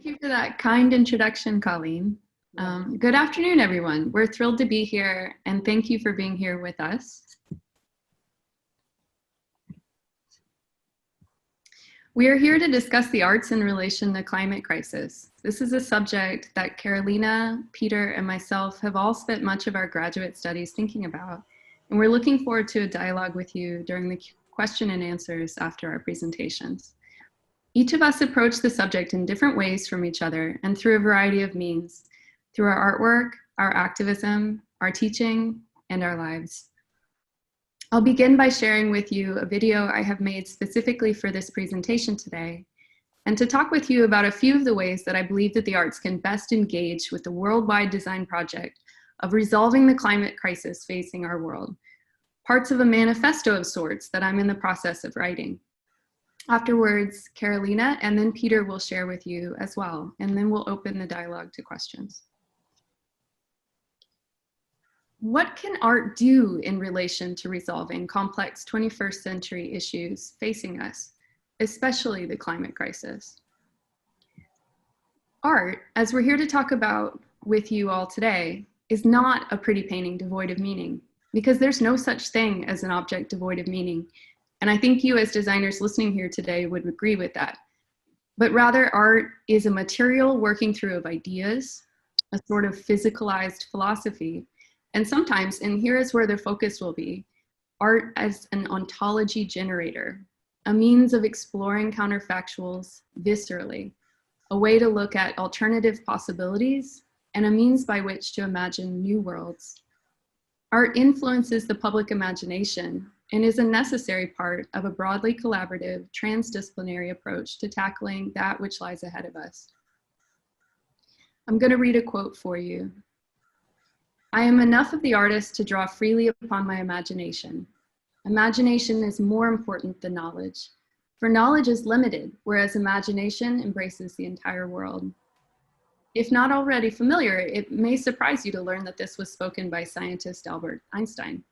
you for that kind introduction, Colleen. Good afternoon, everyone. We're thrilled to be here, and thank you for being here with us. We are here to discuss the arts in relation to climate crisis. This is a subject that Carolina, Peter, and myself have all spent much of our graduate studies thinking about, and we're looking forward to a dialogue with you during the question and answers after our presentations. Each of us approach the subject in different ways from each other and through a variety of means, through our artwork, our activism, our teaching, and our lives. I'll begin by sharing with you a video I have made specifically for this presentation today, and to talk with you about a few of the ways that I believe that the arts can best engage with the worldwide design project of resolving the climate crisis facing our world, parts of a manifesto of sorts that I'm in the process of writing. Afterwards, Carolina and then Peter will share with you as well, and then we'll open the dialogue to questions. What can art do in relation to resolving complex 21st century issues facing us, especially the climate crisis? Art, as we're here to talk about with you all today, is not a pretty painting devoid of meaning, because there's no such thing as an object devoid of meaning. And I think you as designers listening here today would agree with that. But rather, art is a material working through of ideas, a sort of physicalized philosophy. And sometimes, and here is where the focus will be, art as an ontology generator, a means of exploring counterfactuals viscerally, a way to look at alternative possibilities, and a means by which to imagine new worlds. Art influences the public imagination and is a necessary part of a broadly collaborative, transdisciplinary approach to tackling that which lies ahead of us. I'm going to read a quote for you. "I am enough of the artist to draw freely upon my imagination. Imagination is more important than knowledge, for knowledge is limited, whereas imagination embraces the entire world." If not already familiar, it may surprise you to learn that this was spoken by scientist Albert Einstein.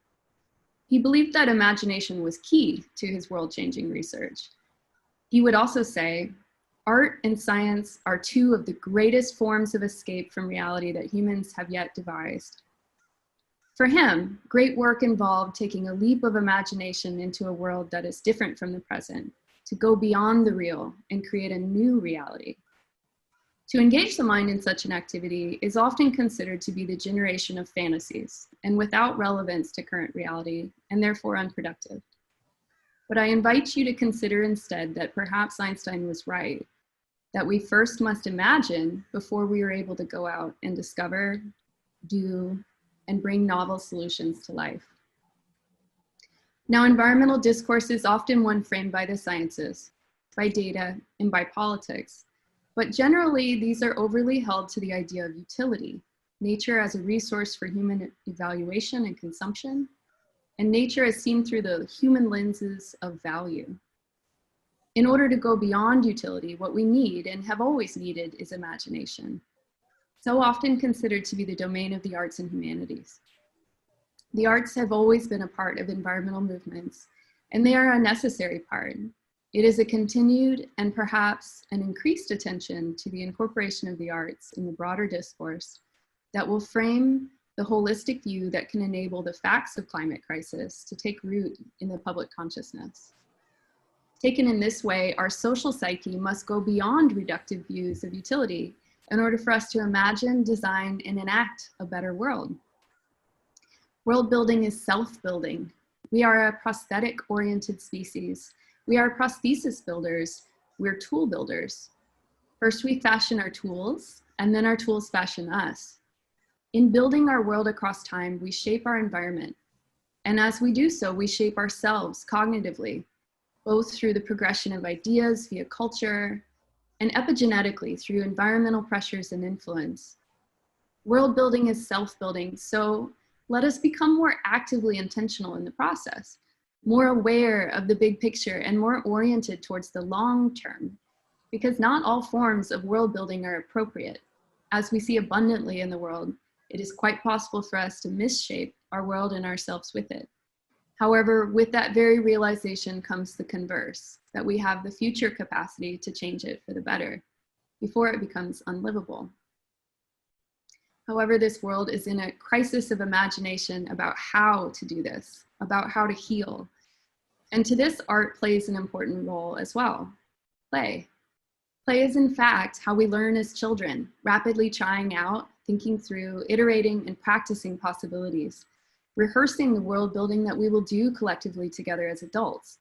He believed that imagination was key to his world-changing research. He would also say, "Art and science are two of the greatest forms of escape from reality that humans have yet devised." For him, great work involved taking a leap of imagination into a world that is different from the present, to go beyond the real and create a new reality. To engage the mind in such an activity is often considered to be the generation of fantasies and without relevance to current reality, and therefore unproductive. But I invite you to consider instead that perhaps Einstein was right, that we first must imagine before we are able to go out and discover, do, and bring novel solutions to life. Now, environmental discourse is often one framed by the sciences, by data, and by politics. But generally, these are overly held to the idea of utility, nature as a resource for human evaluation and consumption, and nature as seen through the human lenses of value. In order to go beyond utility, what we need and have always needed is imagination, so often considered to be the domain of the arts and humanities. The arts have always been a part of environmental movements, and they are a necessary part. It is a continued and perhaps an increased attention to the incorporation of the arts in the broader discourse that will frame the holistic view that can enable the facts of climate crisis to take root in the public consciousness. Taken in this way, our social psyche must go beyond reductive views of utility in order for us to imagine, design, and enact a better world. World building is self-building. We are a prosthetic-oriented species. We are prosthesis builders, we're tool builders. First we fashion our tools, and then our tools fashion us. In building our world across time, we shape our environment. And as we do so, we shape ourselves cognitively, both through the progression of ideas via culture, and epigenetically through environmental pressures and influence. World building is self-building, so let us become more actively intentional in the process, more aware of the big picture and more oriented towards the long term, because not all forms of world building are appropriate. As we see abundantly in the world, it is quite possible for us to misshape our world and ourselves with it. However, with that very realization comes the converse, that we have the future capacity to change it for the better, before it becomes unlivable. However, this world is in a crisis of imagination about how to do this, about how to heal. And to this, art plays an important role as well. Play. Play is in fact how we learn as children, rapidly trying out, thinking through, iterating, and practicing possibilities, rehearsing the world building that we will do collectively together as adults,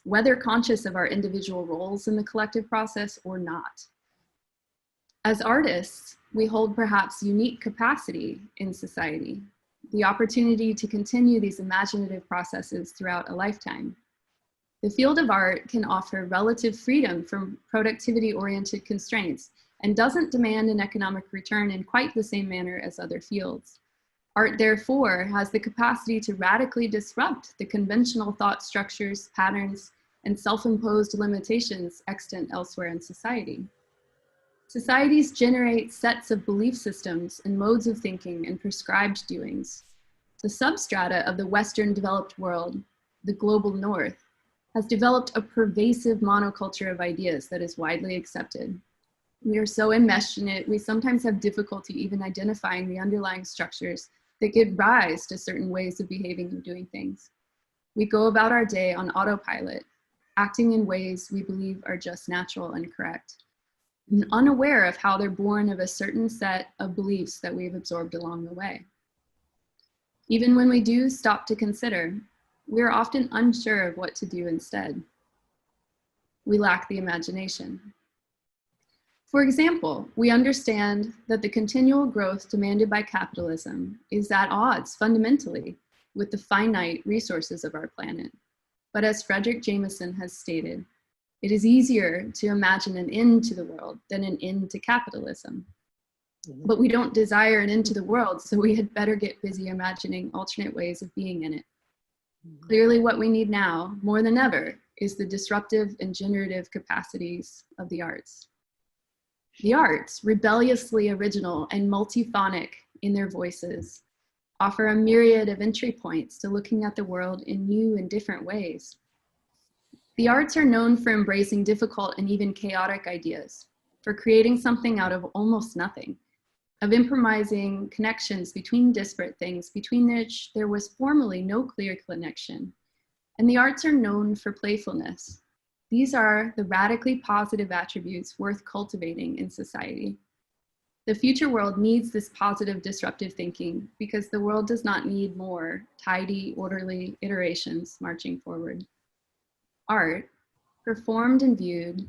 whether conscious of our individual roles in the collective process or not. As artists, we hold perhaps unique capacity in society, the opportunity to continue these imaginative processes throughout a lifetime. The field of art can offer relative freedom from productivity-oriented constraints and doesn't demand an economic return in quite the same manner as other fields. Art, therefore, has the capacity to radically disrupt the conventional thought structures, patterns, and self-imposed limitations extant elsewhere in society. Societies generate sets of belief systems and modes of thinking and prescribed doings. The substrata of the Western developed world, the global North, has developed a pervasive monoculture of ideas that is widely accepted. We are so enmeshed in it, we sometimes have difficulty even identifying the underlying structures that give rise to certain ways of behaving and doing things. We go about our day on autopilot, acting in ways we believe are just natural and correct, and unaware of how they're born of a certain set of beliefs that we've absorbed along the way. Even when we do stop to consider, we are often unsure of what to do instead. We lack the imagination. For example, we understand that the continual growth demanded by capitalism is at odds fundamentally with the finite resources of our planet. But as Frederick Jameson has stated, it is easier to imagine an end to the world than an end to capitalism. But we don't desire an end to the world, so we had better get busy imagining alternate ways of being in it. Clearly, what we need now, more than ever, is the disruptive and generative capacities of the arts. The arts, rebelliously original and multiphonic in their voices, offer a myriad of entry points to looking at the world in new and different ways. The arts are known for embracing difficult and even chaotic ideas, for creating something out of almost nothing, of improvising connections between disparate things between which there was formerly no clear connection. And the arts are known for playfulness. These are the radically positive attributes worth cultivating in society. The future world needs this positive disruptive thinking because the world does not need more tidy, orderly iterations marching forward. Art, performed and viewed,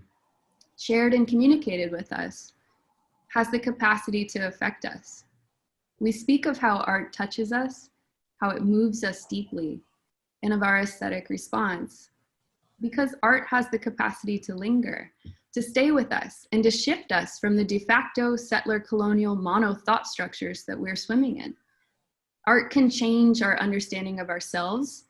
shared and communicated with us, has the capacity to affect us. We speak of how art touches us, how it moves us deeply, and of our aesthetic response, because art has the capacity to linger, to stay with us, and to shift us from the de facto settler colonial mono thought structures that we're swimming in. Art can change our understanding of ourselves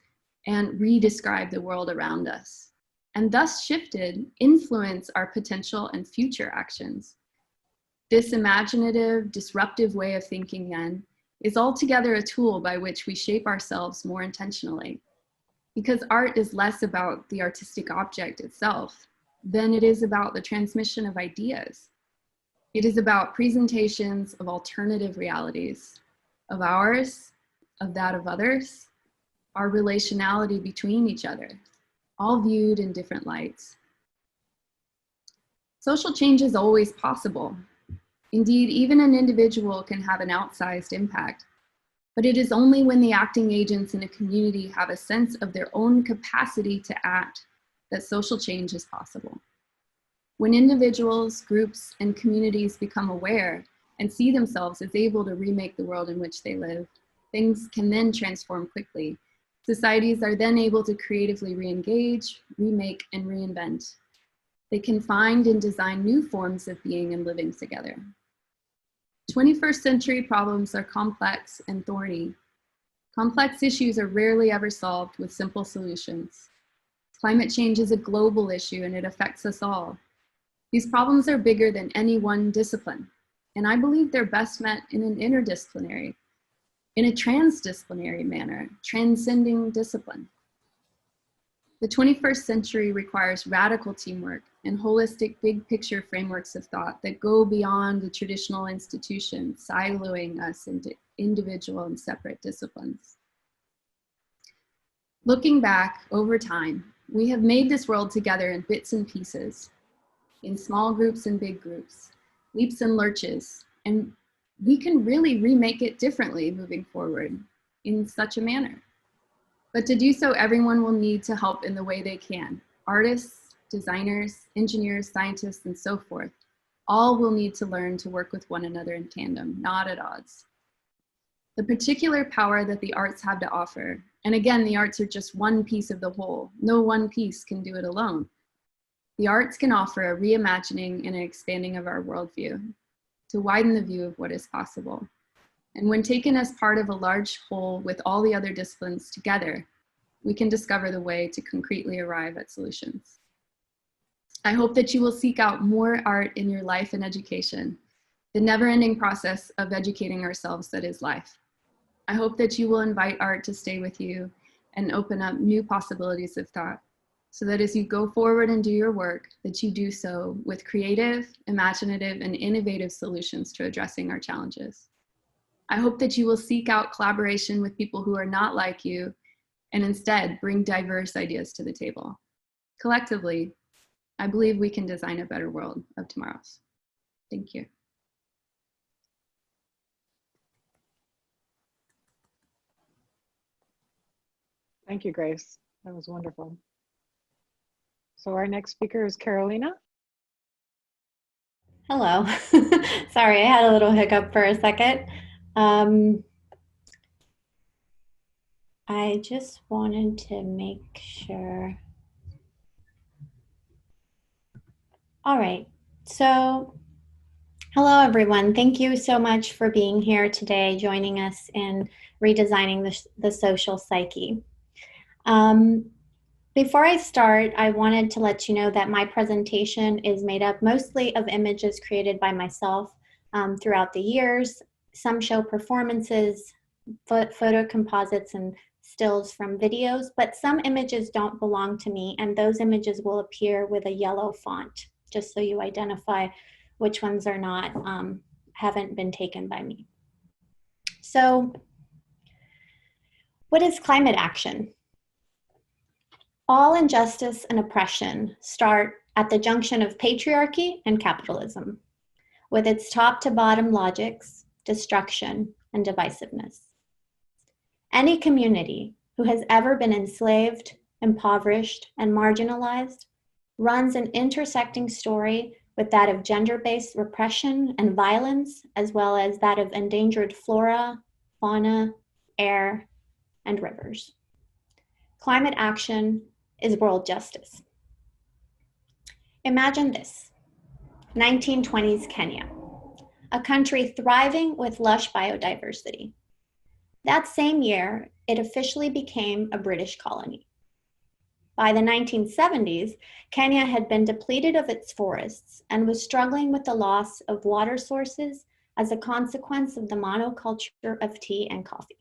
and re-describe the world around us, and thus shifted, influence our potential and future actions. This imaginative, disruptive way of thinking, then, is altogether a tool by which we shape ourselves more intentionally, because art is less about the artistic object itself than it is about the transmission of ideas. It is about presentations of alternative realities, of ours, of that of others, our relationality between each other, all viewed in different lights. Social change is always possible. Indeed, even an individual can have an outsized impact, but it is only when the acting agents in a community have a sense of their own capacity to act that social change is possible. When individuals, groups, and communities become aware and see themselves as able to remake the world in which they live, things can then transform quickly. Societies are then able to creatively re-engage, remake, and reinvent. They can find and design new forms of being and living together. 21st century problems are complex and thorny. Complex issues are rarely ever solved with simple solutions. Climate change is a global issue and it affects us all. These problems are bigger than any one discipline, and I believe they're best met in an interdisciplinary, in a transdisciplinary manner, transcending discipline. The 21st century requires radical teamwork and holistic big picture frameworks of thought that go beyond the traditional institutions, siloing us into individual and separate disciplines. Looking back over time, we have made this world together in bits and pieces, in small groups and big groups, leaps and lurches, and we can really remake it differently moving forward in such a manner. But to do so, everyone will need to help in the way they can. Artists, designers, engineers, scientists, and so forth, all will need to learn to work with one another in tandem, not at odds. The particular power that the arts have to offer, and again, the arts are just one piece of the whole. No one piece can do it alone. The arts can offer a reimagining and an expanding of our worldview to widen the view of what is possible. And when taken as part of a large whole with all the other disciplines together, we can discover the way to concretely arrive at solutions. I hope that you will seek out more art in your life and education, the never-ending process of educating ourselves that is life. I hope that you will invite art to stay with you and open up new possibilities of thought, so that as you go forward and do your work, that you do so with creative, imaginative, and innovative solutions to addressing our challenges. I hope that you will seek out collaboration with people who are not like you and instead bring diverse ideas to the table. Collectively, I believe we can design a better world of tomorrows. Thank you. Thank you, Grace. That was wonderful. So our next speaker is Carolina. Hello. Sorry, I had a little hiccup for a second. I just wanted to make sure. All right. So, hello, everyone. Thank you so much for being here today, joining us in redesigning the social psyche. Before I start, I wanted to let you know that my presentation is made up mostly of images created by myself throughout the years. Some show performances, photo composites, and stills from videos, but some images don't belong to me, and those images will appear with a yellow font, just so you identify which ones are not, haven't been taken by me. So, what is climate action? All injustice and oppression start at the junction of patriarchy and capitalism, with its top to bottom logics, destruction, and divisiveness. Any community who has ever been enslaved, impoverished, and marginalized runs an intersecting story with that of gender-based repression and violence, as well as that of endangered flora, fauna, air, and rivers. Climate action is world justice. Imagine this: 1920s Kenya, a country thriving with lush biodiversity. That same year, it officially became a British colony. By the 1970s, Kenya had been depleted of its forests and was struggling with the loss of water sources as a consequence of the monoculture of tea and coffee.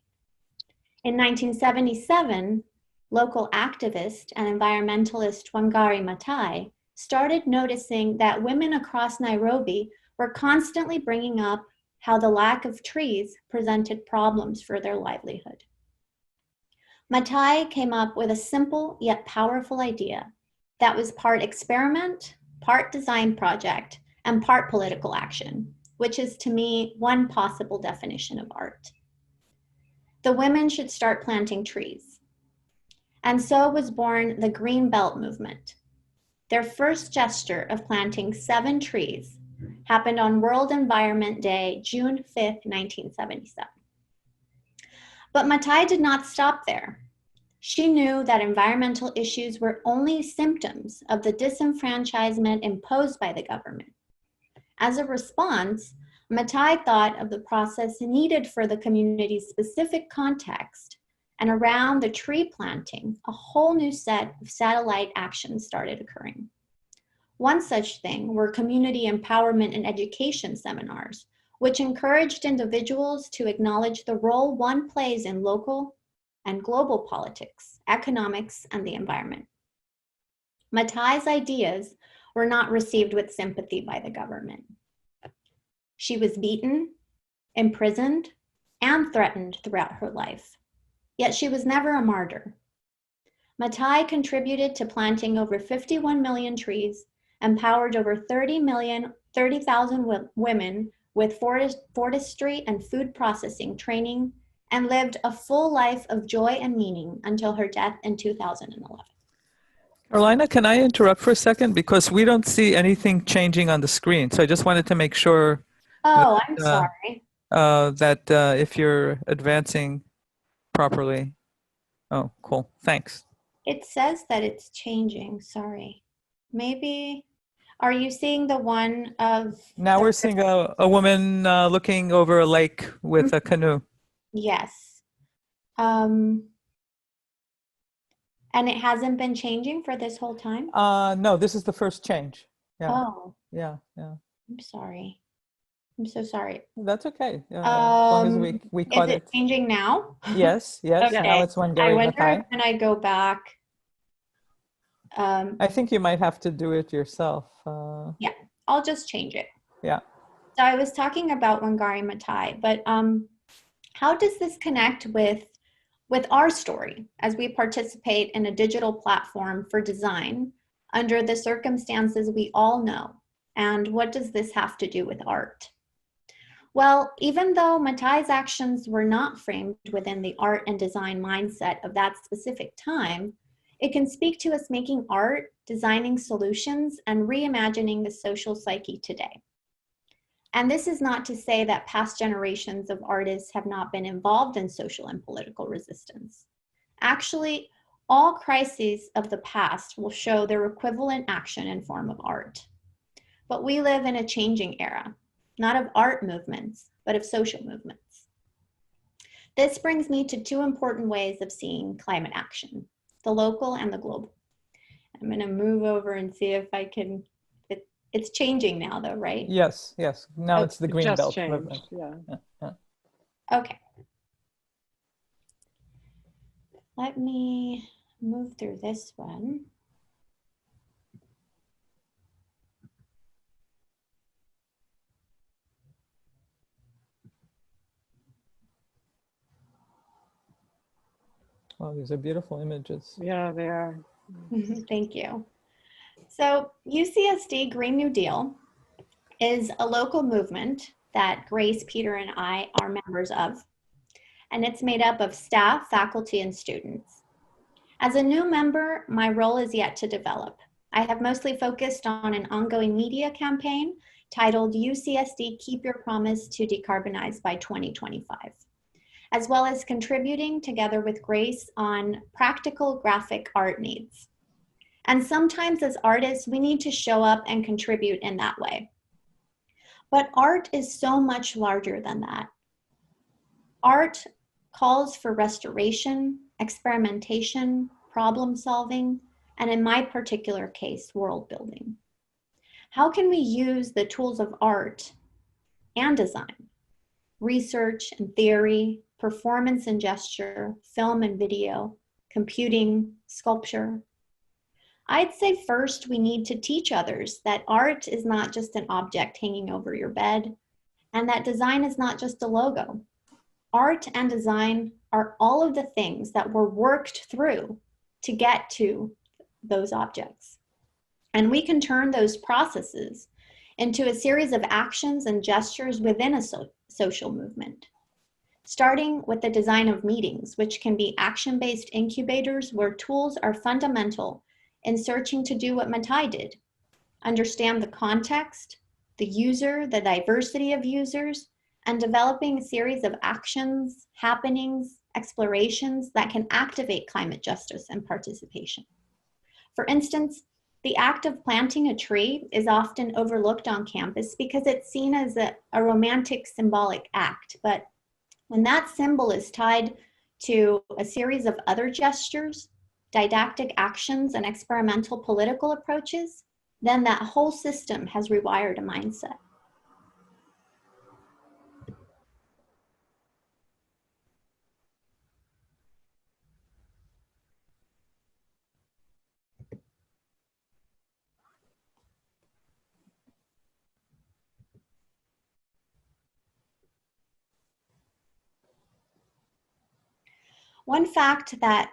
In 1977, local activist and environmentalist Wangari Maathai started noticing that women across Nairobi were constantly bringing up how the lack of trees presented problems for their livelihood. Maathai came up with a simple yet powerful idea that was part experiment, part design project, and part political action, which is to me one possible definition of art. The women should start planting trees. And so was born the Green Belt movement. Their first gesture of planting 7 trees happened on World Environment Day, June 5th, 1977. But Maathai did not stop there. She knew that environmental issues were only symptoms of the disenfranchisement imposed by the government. As a response, Maathai thought of the process needed for the community's specific context, and around the tree planting, a whole new set of satellite actions started occurring. One such thing were community empowerment and education seminars, which encouraged individuals to acknowledge the role one plays in local and global politics, economics, and the environment. Matai's ideas were not received with sympathy by the government. She was beaten, imprisoned, and threatened throughout her life, yet she was never a martyr. Matai contributed to planting over 51 million trees, empowered over 30,000 women with forestry and food processing training, and lived a full life of joy and meaning until her death in 2011. Carolina, can I interrupt for a second? Because we don't see anything changing on the screen. So I just wanted to make sure Oh, I'm sorry. that if you're advancing properly. Oh, cool. Thanks. It says that it's changing. Sorry. Maybe, are you seeing the one of... Now we're seeing a woman looking over a lake with a canoe. Yes. And it hasn't been changing for this whole time? No, this is the first change. Yeah. Oh, Yeah. I'm sorry. I'm so sorry. That's okay. As long as we caught Is it changing now? Yes. Okay. Now it's when I Gary wonder Mackay. if when I go back. I think you might have to do it yourself. Yeah, I'll just change it. Yeah. So I was talking about Wangari Maathai, but how does this connect with our story as we participate in a digital platform for design under the circumstances we all know? And what does this have to do with art? Well, even though Mattai's actions were not framed within the art and design mindset of that specific time, it can speak to us making art, designing solutions, and reimagining the social psyche today. And this is not to say that past generations of artists have not been involved in social and political resistance. Actually, all crises of the past will show their equivalent action in form of art. But we live in a changing era, not of art movements, but of social movements. This brings me to two important ways of seeing climate action, the local and the global. I'm going to move over and see if I can, it's changing now though, right? Yes. Now it's the green just belt changed. movement. Yeah. Okay. Let me move through this one. Oh, these are beautiful images. Yeah, they are. Thank you. So UCSD Green New Deal is a local movement that Grace, Peter, and I are members of, and it's made up of staff, faculty, and students. As a new member, my role is yet to develop. I have mostly focused on an ongoing media campaign titled UCSD Keep Your Promise to Decarbonize by 2025, as well as contributing together with Grace on practical graphic art needs. And sometimes as artists, we need to show up and contribute in that way. But art is so much larger than that. Art calls for restoration, experimentation, problem solving, and in my particular case, world building. How can we use the tools of art and design, research and theory, performance and gesture, film and video, computing, sculpture? I'd say first we need to teach others that art is not just an object hanging over your bed, and that design is not just a logo. Art and design are all of the things that were worked through to get to those objects. And we can turn those processes into a series of actions and gestures within a social movement. Starting with the design of meetings, which can be action-based incubators where tools are fundamental in searching to do what Matai did, understand the context, the user, the diversity of users, and developing a series of actions, happenings, explorations that can activate climate justice and participation. For instance, the act of planting a tree is often overlooked on campus because it's seen as a romantic symbolic act, but when that symbol is tied to a series of other gestures, didactic actions, and experimental political approaches, then that whole system has rewired a mindset. One fact that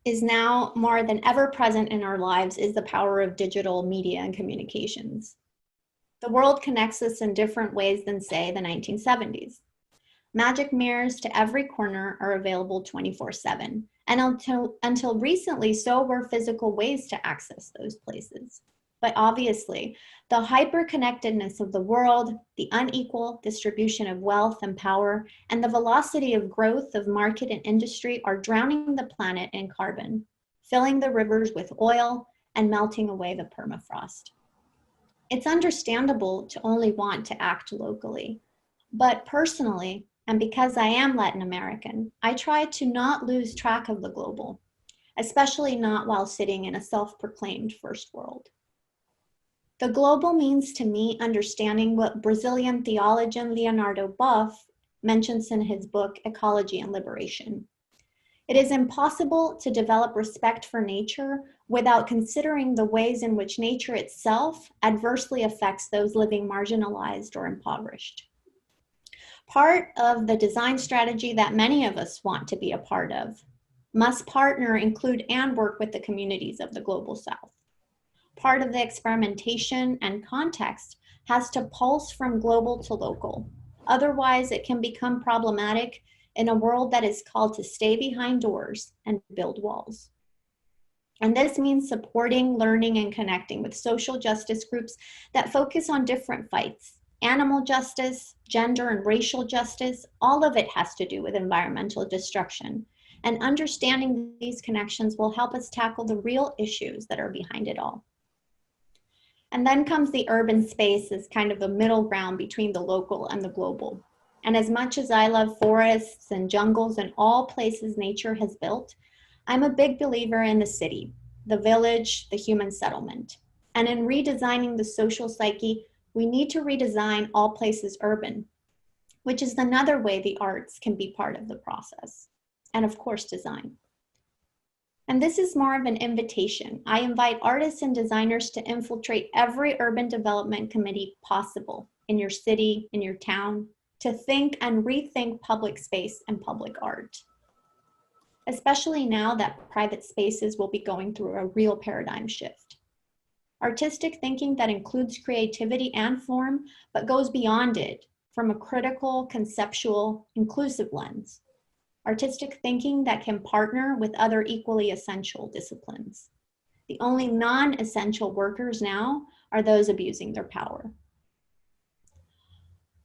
is now more than ever present in our lives is the power of digital media and communications. The world connects us in different ways than, say, the 1970s. Magic mirrors to every corner are available 24/7, and until recently, so were physical ways to access those places. But obviously, the hyper-connectedness of the world, the unequal distribution of wealth and power, and the velocity of growth of market and industry are drowning the planet in carbon, filling the rivers with oil, and melting away the permafrost. It's understandable to only want to act locally, but personally, and because I am Latin American, I try to not lose track of the global, especially not while sitting in a self-proclaimed first world. The global means to me understanding what Brazilian theologian Leonardo Boff mentions in his book, Ecology and Liberation. It is impossible to develop respect for nature without considering the ways in which nature itself adversely affects those living marginalized or impoverished. Part of the design strategy that many of us want to be a part of must partner, include, and work with the communities of the Global South. Part of the experimentation and context has to pulse from global to local. Otherwise, it can become problematic in a world that is called to stay behind doors and build walls. And this means supporting, learning, and connecting with social justice groups that focus on different fights. Animal justice, gender and racial justice, all of it has to do with environmental destruction. And understanding these connections will help us tackle the real issues that are behind it all. And then comes the urban space as kind of the middle ground between the local and the global. And as much as I love forests and jungles and all places nature has built, I'm a big believer in the city, the village, the human settlement. And in redesigning the social psyche, we need to redesign all places urban, which is another way the arts can be part of the process. And of course, design. And this is more of an invitation. I invite artists and designers to infiltrate every urban development committee possible in your city, in your town, to think and rethink public space and public art. Especially now that private spaces will be going through a real paradigm shift. Artistic thinking that includes creativity and form, but goes beyond it from a critical, conceptual, inclusive lens. Artistic thinking that can partner with other equally essential disciplines. The only non-essential workers now are those abusing their power.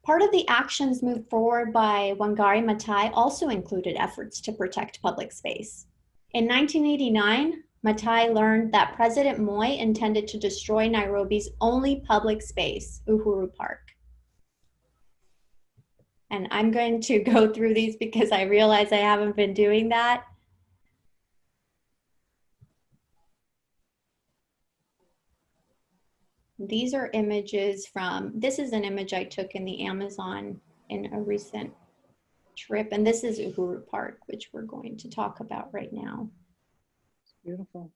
Part of the actions moved forward by Wangari Maathai also included efforts to protect public space. In 1989, Maathai learned that President Moi intended to destroy Nairobi's only public space, Uhuru Park. And I'm going to go through these because I realize I haven't been doing that. These are images from, this is an image I took in the Amazon in a recent trip. And this is Uhuru Park, which we're going to talk about right now. Beautiful.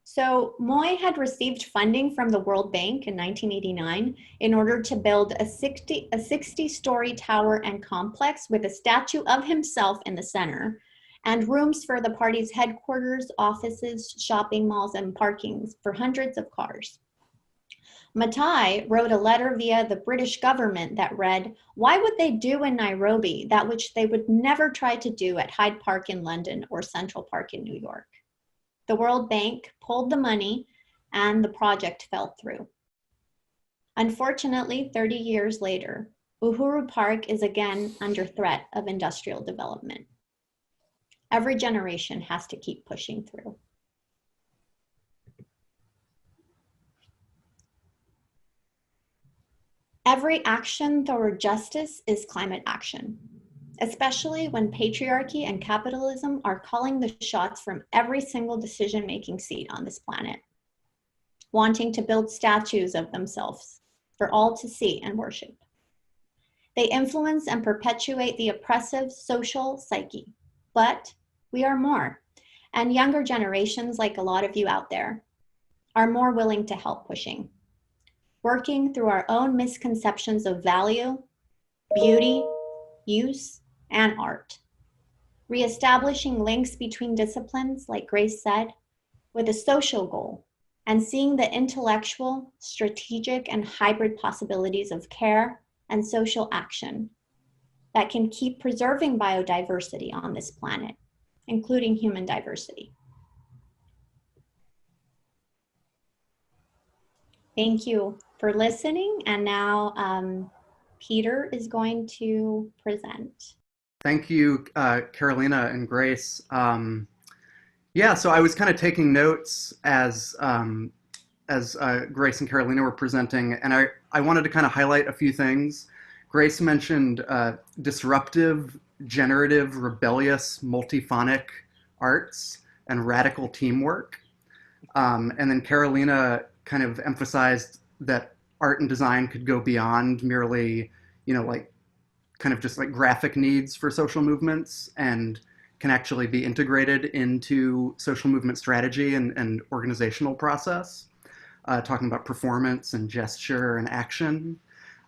So Moi had received funding from the World Bank in 1989 in order to build a 60-story tower and complex with a statue of himself in the center and rooms for the party's headquarters, offices, shopping malls, and parkings for hundreds of cars. Maathai wrote a letter via the British government that read, "Why would they do in Nairobi that which they would never try to do at Hyde Park in London or Central Park in New York?" The World Bank pulled the money and the project fell through. Unfortunately, 30 years later, Uhuru Park is again under threat of industrial development. Every generation has to keep pushing through. Every action toward justice is climate action, especially when patriarchy and capitalism are calling the shots from every single decision-making seat on this planet, wanting to build statues of themselves for all to see and worship. They influence and perpetuate the oppressive social psyche, but we are more, and younger generations, like a lot of you out there, are more willing to help pushing, working through our own misconceptions of value, beauty, use, and art. reestablishing links between disciplines, like Grace said, with a social goal, and seeing the intellectual, strategic, and hybrid possibilities of care and social action that can keep preserving biodiversity on this planet, including human diversity. Thank you for listening. And now Peter is going to present. Thank you, Carolina and Grace. Yeah, so I was kind of taking notes as Grace and Carolina were presenting, and I wanted to kind of highlight a few things. Grace mentioned disruptive, generative, rebellious, multiphonic arts and radical teamwork. And then Carolina kind of emphasized that art and design could go beyond merely, like kind of just like graphic needs for social movements, and can actually be integrated into social movement strategy and organizational process, talking about performance and gesture and action.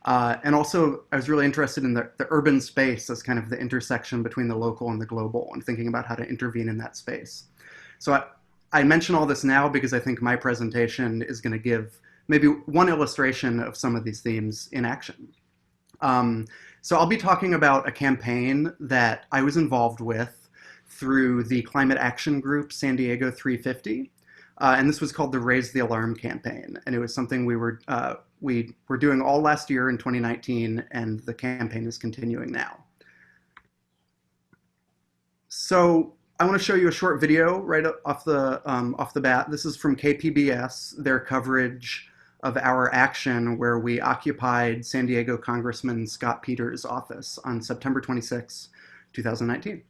And also, I was really interested in the urban space as kind of the intersection between the local and the global, and thinking about how to intervene in that space. So I mention all this now because I think my presentation is going to give maybe one illustration of some of these themes in action. So I'll be talking about a campaign that I was involved with through the climate action group San Diego 350. And this was called the Raise the Alarm campaign. And it was something we were doing all last year in 2019, and the campaign is continuing now. So I want to show you a short video right off the bat. This is from KPBS, their coverage of our action where we occupied San Diego Congressman Scott Peters' office on September 26, 2019.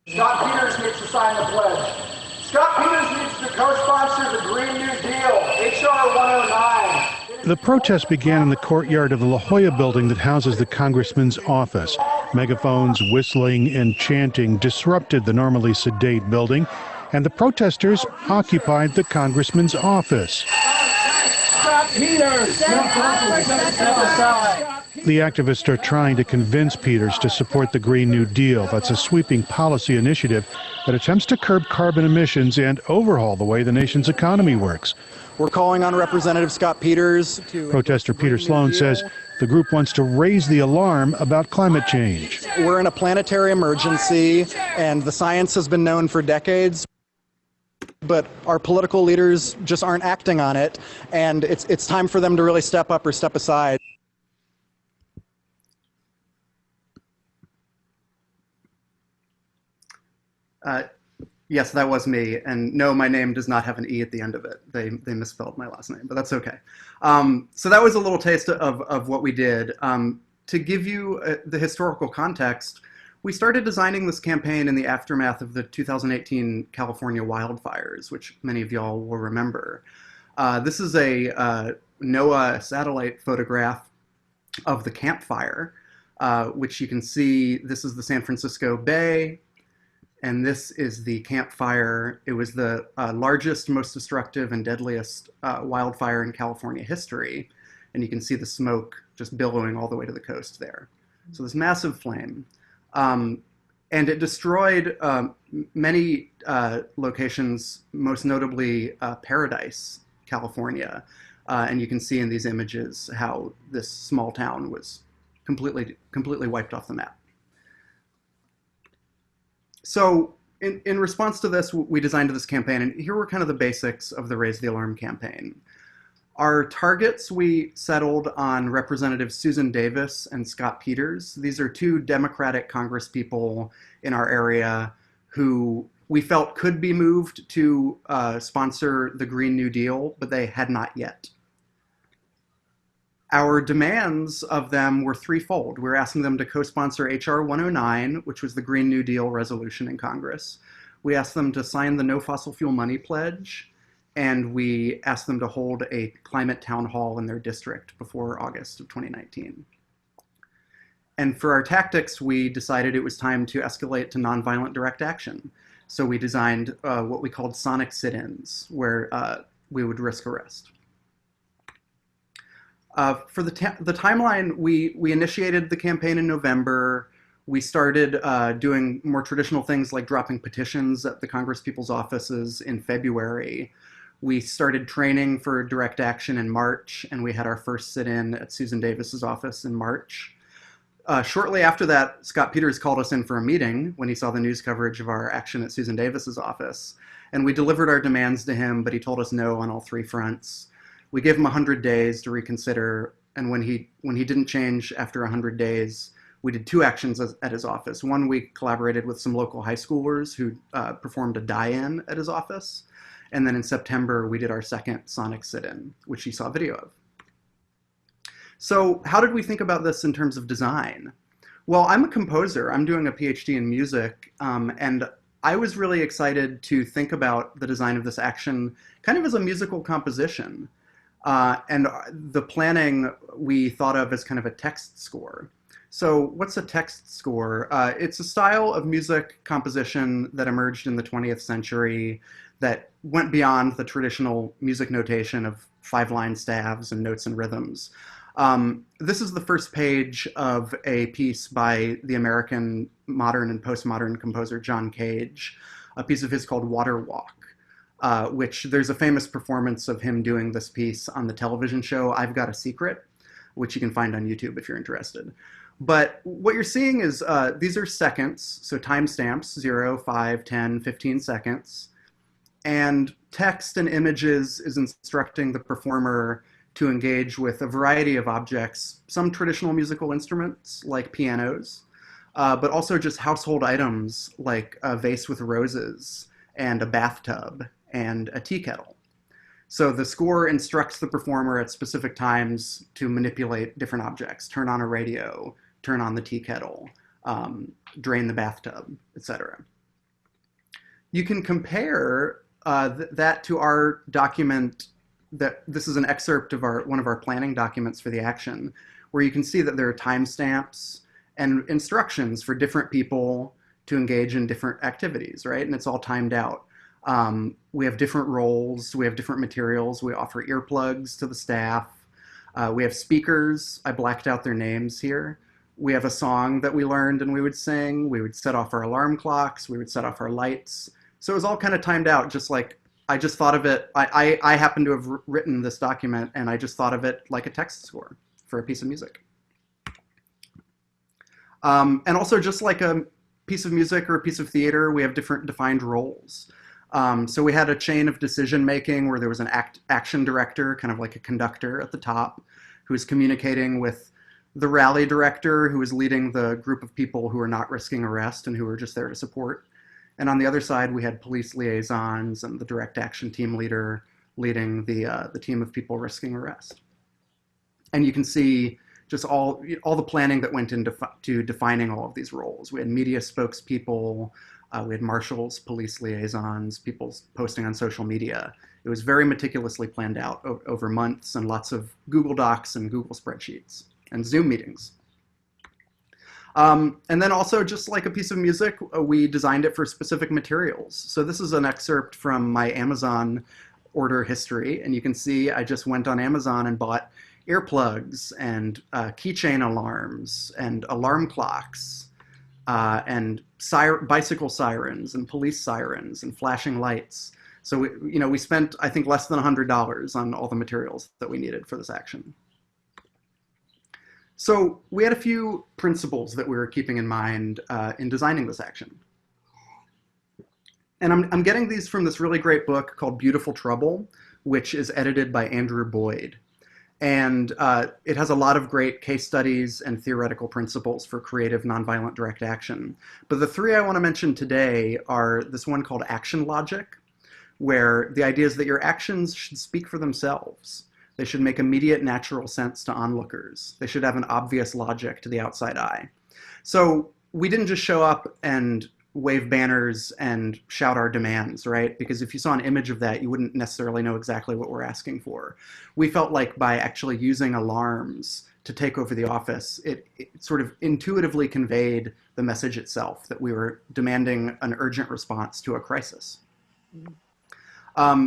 Scott Peters needs to sign the pledge. Scott Peters needs to co-sponsor the Green New Deal, HR 109. The protest began in the courtyard of the La Jolla building that houses the congressman's office. Megaphones, whistling, and chanting disrupted the normally sedate building, and the protesters occupied the congressman's office. Scott Peters! The activists are trying to convince Peters to support the Green New Deal. That's a sweeping policy initiative that attempts to curb carbon emissions and overhaul the way the nation's economy works. We're calling on Representative Scott Peters to... Protester Peter Sloan says the group wants to raise the alarm about climate change. We're in a planetary emergency, and the science has been known for decades, but our political leaders just aren't acting on it, and it's time for them to really step up or step aside. Yes, that was me. And no, my name does not have an E at the end of it. They misspelled my last name, but that's okay. So that was a little taste of what we did. To give you the historical context, we started designing this campaign in the aftermath of the 2018 California wildfires, which many of y'all will remember. This is a NOAA satellite photograph of the campfire, which you can see. This is the San Francisco Bay. And this is the campfire. It was the largest, most destructive, and deadliest wildfire in California history. And you can see the smoke just billowing all the way to the coast there. So this massive flame. And it destroyed many locations, most notably Paradise, California. And you can see in these images how this small town was completely wiped off the map. So in response to this, we designed this campaign, and here were kind of the basics of the Raise the Alarm campaign. Our targets, we settled on Representatives Susan Davis and Scott Peters. These are two Democratic congresspeople in our area who we felt could be moved to sponsor the Green New Deal, but they had not yet. Our demands of them were threefold. We were asking them to co-sponsor HR 109, which was the Green New Deal resolution in Congress. We asked them to sign the No Fossil Fuel Money Pledge, and we asked them to hold a climate town hall in their district before August of 2019. And for our tactics, we decided it was time to escalate to nonviolent direct action. So we designed what we called sonic sit-ins, where we would risk arrest. For the timeline, we initiated the campaign in November. We started doing more traditional things like dropping petitions at the Congress People's offices in February. We started training for direct action in March, and we had our first sit-in at Susan Davis's office in March. Shortly after that, Scott Peters called us in for a meeting when he saw the news coverage of our action at Susan Davis's office. And we delivered our demands to him, but he told us no on all three fronts. We gave him 100 days to reconsider, and when he didn't change after 100 days, we did two actions at his office. One, we collaborated with some local high schoolers who performed a die-in at his office. And then in September, we did our second Sonic sit-in, which you saw video of. So how did we think about this in terms of design? Well, I'm a composer. I'm doing a PhD in music, and I was really excited to think about the design of this action kind of as a musical composition. And the planning we thought of as kind of a text score. So what's a text score? It's a style of music composition that emerged in the 20th century that went beyond the traditional music notation of 5-line staves and notes and rhythms. This is the first page of a piece by the American modern and postmodern composer John Cage, a piece of his called Water Walk, which there's a famous performance of him doing this piece on the television show I've Got a Secret, which you can find on YouTube if you're interested. But what you're seeing is these are seconds, so timestamps, 0, 5, 10, 15 seconds. And text and images is instructing the performer to engage with a variety of objects, some traditional musical instruments like pianos, but also just household items like a vase with roses and a bathtub and a tea kettle. So the score instructs the performer at specific times to manipulate different objects, turn on a radio, turn on the tea kettle, drain the bathtub, etc. You can compare that to our document. This is an excerpt of one of our planning documents for the action, where you can see that there are timestamps and instructions for different people to engage in different activities, right? And it's all timed out. We have different roles, we have different materials, we offer earplugs to the staff, we have speakers, I blacked out their names here. We have a song that we learned and we would sing, we would set off our alarm clocks, we would set off our lights. So it was all kind of timed out, just like I just thought of it, I happen to have written this document and I just thought of it like a text score for a piece of music. And also just like a piece of music or a piece of theater, we have different defined roles. So we had a chain of decision making where there was an action director, kind of like a conductor at the top, who was communicating with the rally director, who was leading the group of people who were not risking arrest and who were just there to support. And on the other side, we had police liaisons and the direct action team leader leading the team of people risking arrest. And you can see just all the planning that went into defining all of these roles. We had media spokespeople, we had marshals, police liaisons, people posting on social media. It was very meticulously planned out over months and lots of Google Docs and Google spreadsheets and Zoom meetings. And then also, just like a piece of music, we designed it for specific materials. So this is an excerpt from my Amazon order history, and you can see I just went on Amazon and bought earplugs and keychain alarms and alarm clocks and bicycle sirens and police sirens and flashing lights. So we spent, I think, less than $100 on all the materials that we needed for this action. So we had a few principles that we were keeping in mind in designing this action. And I'm getting these from this really great book called Beautiful Trouble, which is edited by Andrew Boyd. And it has a lot of great case studies and theoretical principles for creative nonviolent direct action. But the three I want to mention today are this one called action logic, where the idea is that your actions should speak for themselves. They should make immediate natural sense to onlookers. They should have an obvious logic to the outside eye. So we didn't just show up and wave banners and shout our demands, right? Because if you saw an image of that, you wouldn't necessarily know exactly what we're asking for. We felt like by actually using alarms to take over the office, it sort of intuitively conveyed the message itself, that we were demanding an urgent response to a crisis.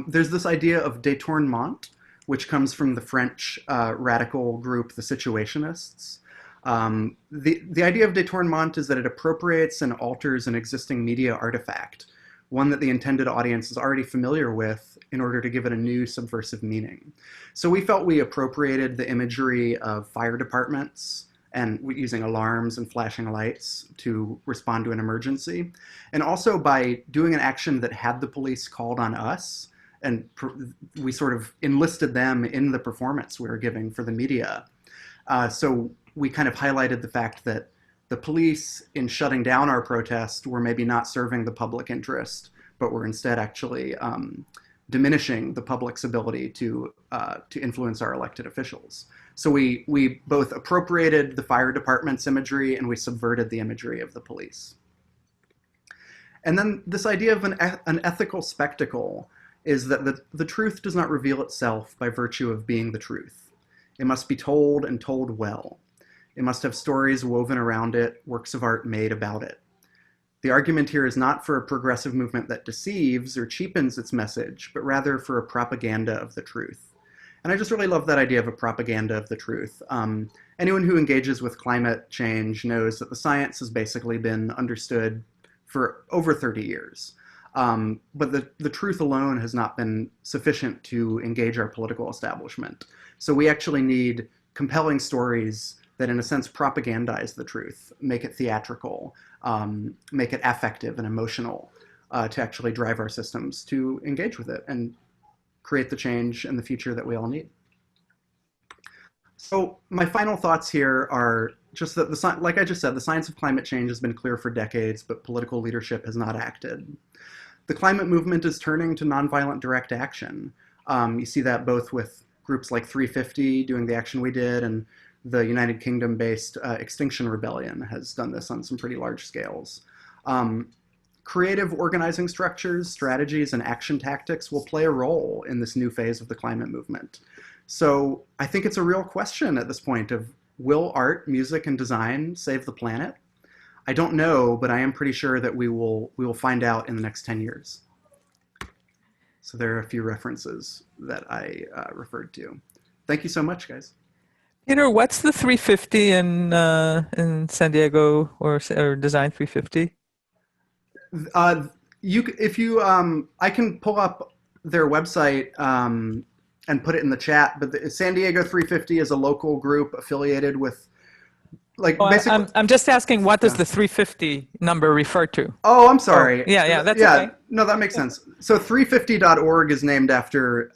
There's this idea of détournement, which comes from the French radical group, the Situationists. The idea of détournement is that it appropriates and alters an existing media artifact, one that the intended audience is already familiar with, in order to give it a new subversive meaning. So we felt we appropriated the imagery of fire departments and using alarms and flashing lights to respond to an emergency. And also by doing an action that had the police called on us, and we sort of enlisted them in the performance we were giving for the media. So we kind of highlighted the fact that the police, in shutting down our protest, were maybe not serving the public interest, but were instead actually diminishing the public's ability to influence our elected officials. So we both appropriated the fire department's imagery and we subverted the imagery of the police. And then this idea of an ethical spectacle is that the truth does not reveal itself by virtue of being the truth. It must be told and told well. It must have stories woven around it, works of art made about it. The argument here is not for a progressive movement that deceives or cheapens its message, but rather for a propaganda of the truth. And I just really love that idea of a propaganda of the truth. Anyone who engages with climate change knows that the science has basically been understood for over 30 years. But the truth alone has not been sufficient to engage our political establishment. So we actually need compelling stories that in a sense propagandize the truth, make it theatrical, make it affective and emotional to actually drive our systems to engage with it and create the change and the future that we all need. So my final thoughts here are just that, like I just said, the science of climate change has been clear for decades, but political leadership has not acted. The climate movement is turning to nonviolent direct action. You see that both with groups like 350 doing the action we did, and the United Kingdom-based Extinction Rebellion has done this on some pretty large scales. Creative organizing structures, strategies, and action tactics will play a role in this new phase of the climate movement. So I think it's a real question at this point of, will art, music, and design save the planet? I don't know, but I am pretty sure that we will find out in the next 10 years. So there are a few references that I referred to. Thank you so much, guys. Peter, what's the 350 in San Diego or Design 350? I can pull up their website and put it in the chat, but the San Diego 350 is a local group affiliated with, like, basically. I'm just asking, what does the 350 number refer to? Oh, I'm sorry. Yeah, that's okay. No, that makes sense. So 350.org is named after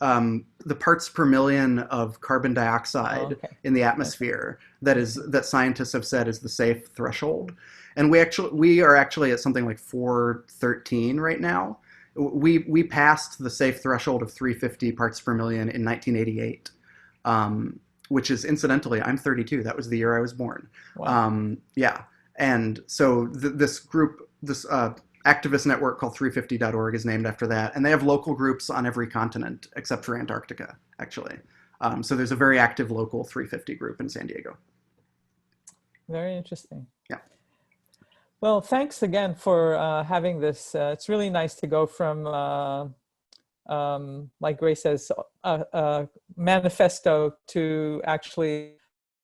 the parts per million of carbon dioxide in the atmosphere that scientists have said is the safe threshold. And we are actually at something like 413 right now. We passed the safe threshold of 350 parts per million in 1988, which is, incidentally, I'm 32. That was the year I was born. Wow. Yeah. And so this group, this activist network called 350.org is named after that. And they have local groups on every continent except for Antarctica, actually. So there's a very active local 350 group in San Diego. Very interesting. Yeah. Well, thanks again for having this. It's really nice to go from, like Grace says, a manifesto to actually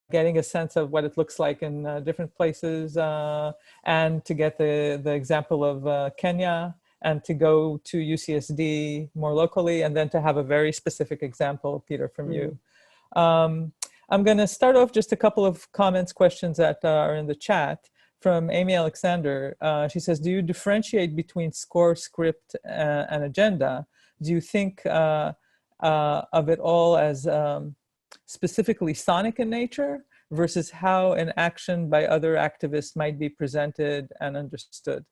getting a sense of what it looks like in different places, and to get the example of Kenya, and to go to UCSD more locally, and then to have a very specific example, Peter, from you. I'm going to start off just a couple of comments, questions that are in the chat. From Amy Alexander, she says, do you differentiate between score, script, and agenda? Do you think of it all as specifically sonic in nature versus how an action by other activists might be presented and understood?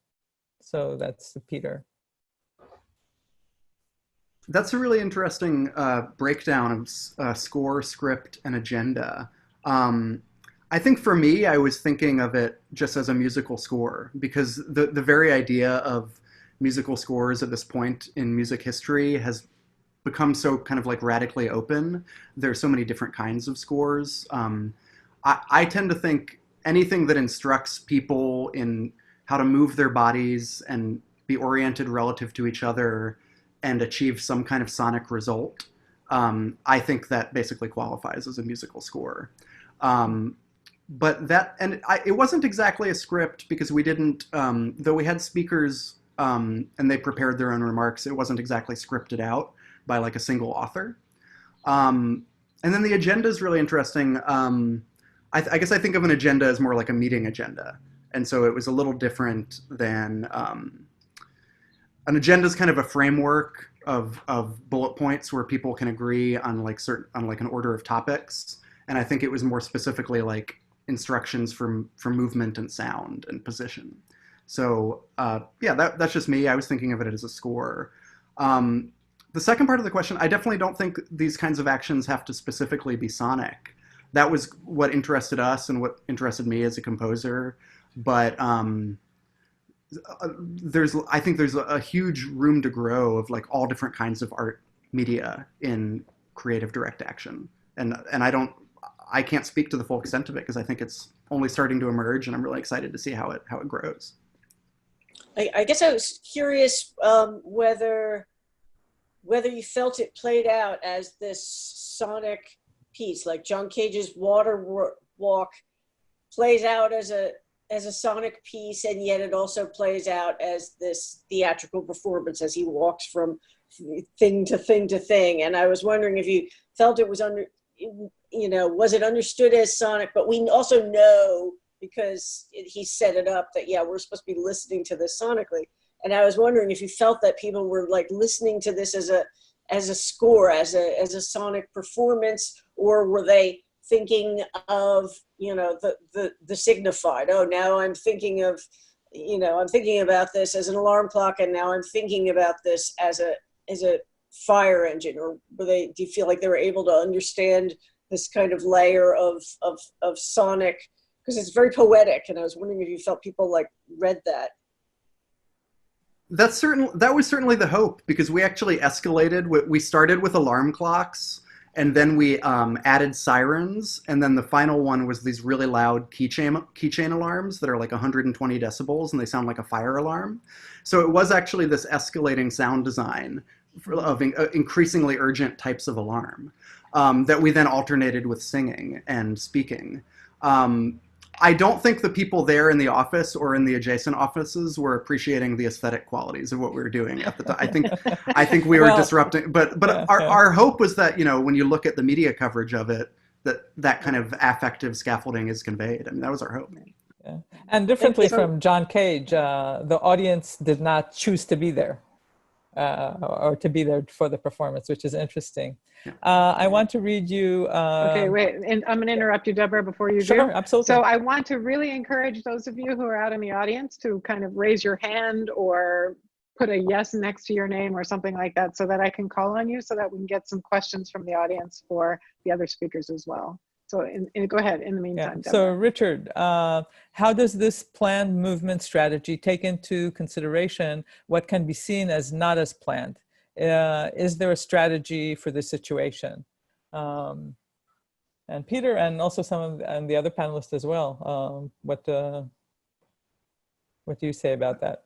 So that's Peter. That's a really interesting breakdown of score, script, and agenda. I think for me, I was thinking of it just as a musical score, because the very idea of musical scores at this point in music history has become so kind of like radically open. There's so many different kinds of scores. I tend to think anything that instructs people in how to move their bodies and be oriented relative to each other and achieve some kind of sonic result I think that basically qualifies as a musical score. But it wasn't exactly a script because we didn't, though we had speakers and they prepared their own remarks, it wasn't exactly scripted out by like a single author. And then the agenda is really interesting. I guess I think of an agenda as more like a meeting agenda. And so it was a little different than, an agenda is kind of a framework of bullet points where people can agree on like an order of topics. And I think it was more specifically like instructions for movement and sound and position. So yeah, that's just me. I was thinking of it as a score. The second part of the question, I definitely don't think these kinds of actions have to specifically be sonic. That was what interested us and what interested me as a composer. But I think there's a huge room to grow of like all different kinds of art media in creative direct action. And I can't speak to the full extent of it because I think it's only starting to emerge, and I'm really excited to see how it grows. I guess I was curious whether you felt it played out as this sonic piece, like John Cage's Water Walk plays out as a sonic piece, and yet it also plays out as this theatrical performance as he walks from thing to thing to thing. And I was wondering if you felt it was was it understood as sonic, but we also know, because he set it up, that, yeah, we're supposed to be listening to this sonically. And I was wondering if you felt that people were like listening to this as a score, as a sonic performance, or were they thinking of, the signified, oh, now I'm thinking of, I'm thinking about this as an alarm clock, and now I'm thinking about this as a fire engine? Or do you feel like they were able to understand this kind of layer of sonic, because it's very poetic, and I was wondering if you felt people like read that. That was certainly the hope, because we actually escalated. We started with alarm clocks, and then we added sirens, and then the final one was these really loud keychain alarms that are like 120 decibels, and they sound like a fire alarm. So it was actually this escalating sound design of increasingly urgent types of alarm that we then alternated with singing and speaking. I don't think the people there in the office or in the adjacent offices were appreciating the aesthetic qualities of what we were doing at the time. I think we were disrupting, but our hope was that, when you look at the media coverage of it, that kind of affective scaffolding is conveyed. I mean, that was our hope. Yeah. And differently from John Cage, the audience did not choose to be there. Or to be there for the performance, which is interesting. I want to read you. Okay, wait, and I'm going to interrupt you, Deborah, before you do. Sure, absolutely. So I want to really encourage those of you who are out in the audience to kind of raise your hand or put a yes next to your name or something like that, so that I can call on you, so that we can get some questions from the audience for the other speakers as well. So go ahead in the meantime. Yeah. So Richard, how does this planned movement strategy take into consideration what can be seen as not as planned? Is there a strategy for this situation? And Peter, and also and the other panelists as well. What do you say about that?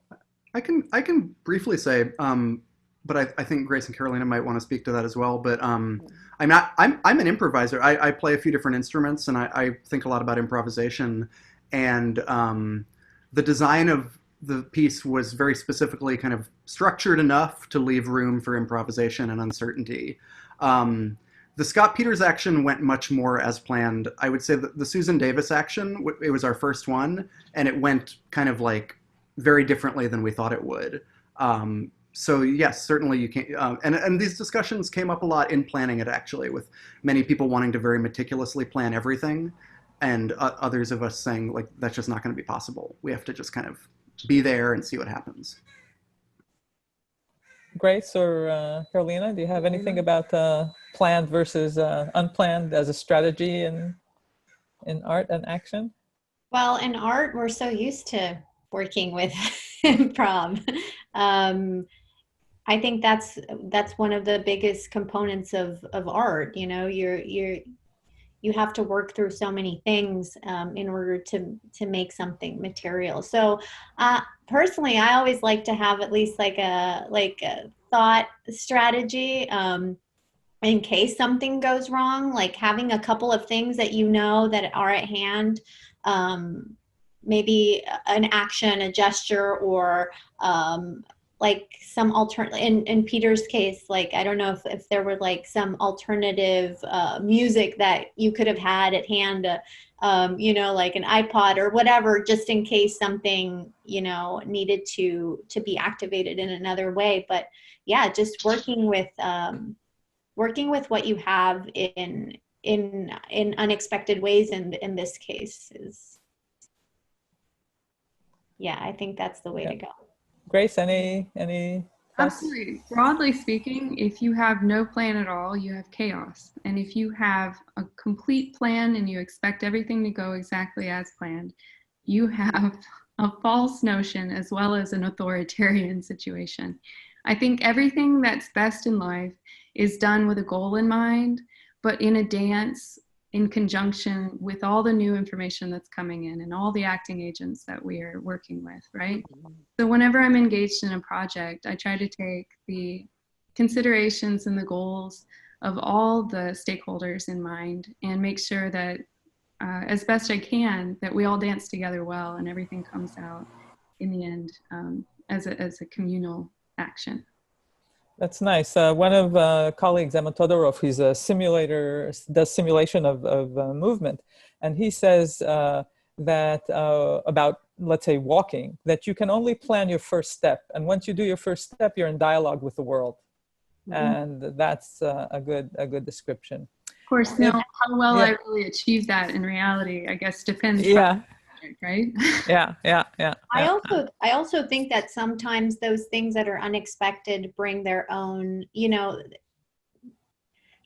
I can briefly say, but I think Grace and Carolina might want to speak to that as well. But I'm an improviser. I play a few different instruments, and I think a lot about improvisation. And the design of the piece was very specifically kind of structured enough to leave room for improvisation and uncertainty. The Scott Peters action went much more as planned. I would say that the Susan Davis action, it was our first one, and it went kind of like very differently than we thought it would. So yes, certainly you can, and these discussions came up a lot in planning it, actually, with many people wanting to very meticulously plan everything, and others of us saying, like, that's just not going to be possible. We have to just kind of be there and see what happens. Grace or Carolina, do you have anything about planned versus unplanned as a strategy in art and action? Well, in art, we're so used to working with improv. I think that's one of the biggest components of art. You have to work through so many things in order to make something material. So personally, I always like to have at least like a thought strategy. in case something goes wrong, like having a couple of things that you know that are at hand, maybe an action, a gesture, or like some alternative, in Peter's case, like, I don't know if there were like some alternative music that you could have had at hand, you know, like an iPod or whatever, just in case something, you know, needed to be activated in another way. But yeah, just working with what you have in unexpected ways in this case is, yeah, I think that's the way to go. Grace, any thoughts? Absolutely. Broadly speaking, if you have no plan at all, you have chaos. And if you have a complete plan and you expect everything to go exactly as planned, you have a false notion as well as an authoritarian situation. I think everything that's best in life is done with a goal in mind, but in a dance, in conjunction with all the new information that's coming in and all the acting agents that we are working with, right? So whenever I'm engaged in a project, I try to take the considerations and the goals of all the stakeholders in mind and make sure that as best I can, that we all dance together well and everything comes out in the end as a communal action. That's nice. One of colleagues, Emma Todorov, he's a simulator, does simulation of movement. And he says that about, let's say, walking, that you can only plan your first step. And once you do your first step, you're in dialogue with the world. Mm-hmm. And that's a good description. Of course, now how well I really achieve that in reality, I guess, depends. Yeah. Right? Yeah. I also think that sometimes those things that are unexpected bring their own, you know,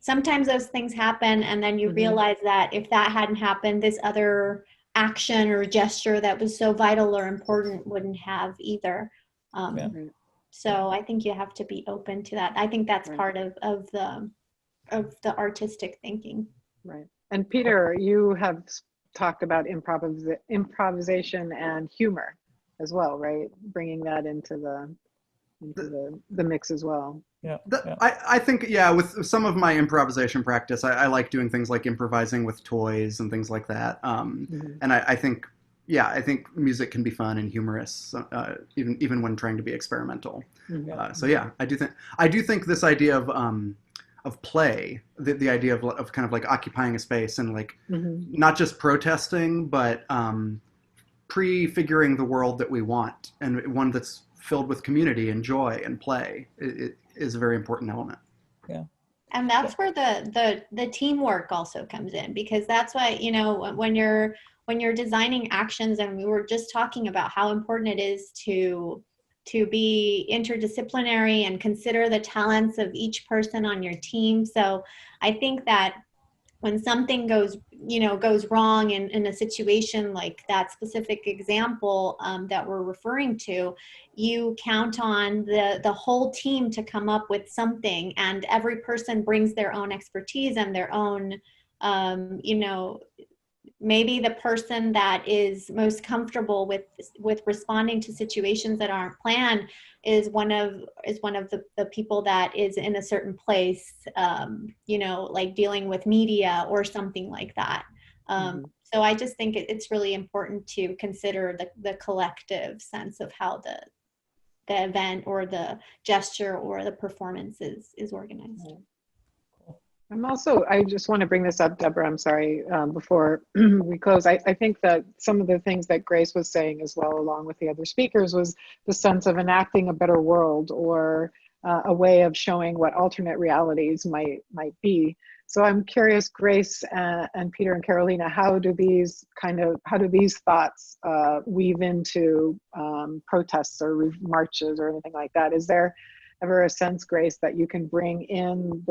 sometimes those things happen and then you realize that if that hadn't happened, this other action or gesture that was so vital or important wouldn't have either. So I think you have to be open to that. I think that's part of the artistic thinking. Right. And Peter, you have talked about improvisation and humor as well, right? Bringing that into the mix as well. Yeah. I think, with some of my improvisation practice, I like doing things like improvising with toys and things like that. And I think music can be fun and humorous, even when trying to be experimental. So yeah, I do think this idea of play, the idea of kind of like occupying a space and like not just protesting, but prefiguring the world that we want, and one that's filled with community and joy and play, it is a very important element. Yeah. And that's where the teamwork also comes in, because that's why, you know, when you're designing actions, and we were just talking about how important it is to be interdisciplinary and consider the talents of each person on your team. So I think that when something goes wrong in a situation like that specific example that we're referring to, you count on the whole team to come up with something, and every person brings their own expertise and their own, maybe the person that is most comfortable with responding to situations that aren't planned is one of the people that is in a certain place, like dealing with media or something like that. So I just think it's really important to consider the collective sense of how the event or the gesture or the performance is organized. I just want to bring this up, Deborah, I'm sorry, before we close. I think that some of the things that Grace was saying as well, along with the other speakers, was the sense of enacting a better world, or a way of showing what alternate realities might be. So I'm curious, Grace and Peter and Carolina, how do these thoughts weave into protests or marches or anything like that? Is there ever a sense, Grace, that you can bring in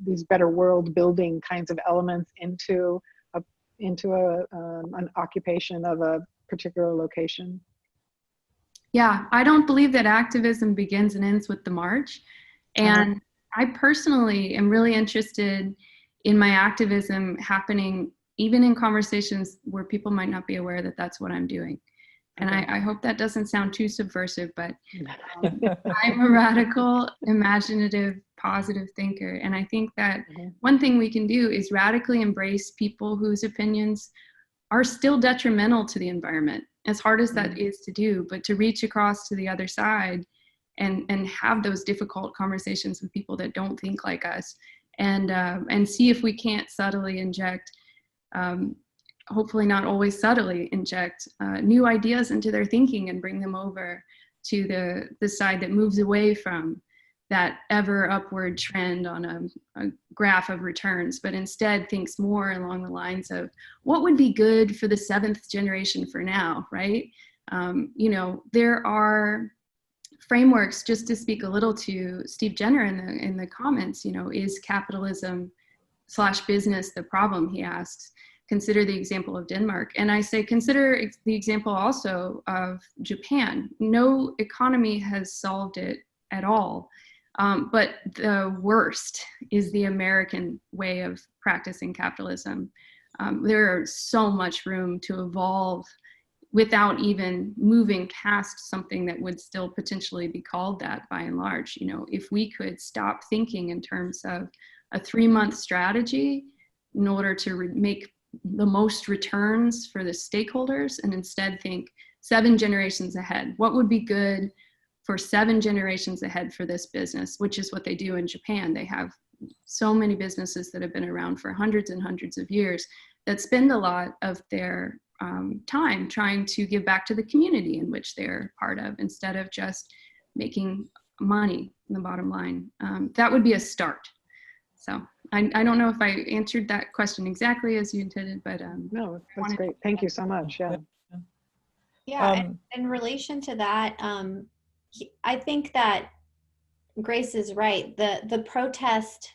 these better world building kinds of elements into an occupation of a particular location? Yeah, I don't believe that activism begins and ends with the march. And I personally am really interested in my activism happening even in conversations where people might not be aware that that's what I'm doing. And I hope that doesn't sound too subversive, but I'm a radical, imaginative, positive thinker. And I think that one thing we can do is radically embrace people whose opinions are still detrimental to the environment, as hard as that is to do, but to reach across to the other side and have those difficult conversations with people that don't think like us, and see if we can't subtly inject, hopefully not always subtly inject, new ideas into their thinking and bring them over to the side that moves away from that ever upward trend on a graph of returns, but instead thinks more along the lines of what would be good for the 7th generation for now, right? You know, there are frameworks, just to speak a little to Steve Jenner in the comments, you know, is capitalism / business the problem, he asks. Consider the example of Denmark. And I say, consider the example also of Japan. No economy has solved it at all. But the worst is the American way of practicing capitalism. There's so much room to evolve without even moving past something that would still potentially be called that by and large. You know, if we could stop thinking in terms of a 3-month strategy in order to make the most returns for the stakeholders, and instead think 7 generations ahead. What would be good for 7 generations ahead for this business, which is what they do in Japan. They have so many businesses that have been around for hundreds and hundreds of years that spend a lot of their time trying to give back to the community in which they're part of, instead of just making money in the bottom line. That would be a start. So I don't know if I answered that question exactly as you intended, but no, that's great. Thank you so much. Yeah. Yeah, in relation to that, I think that Grace is right. The protest,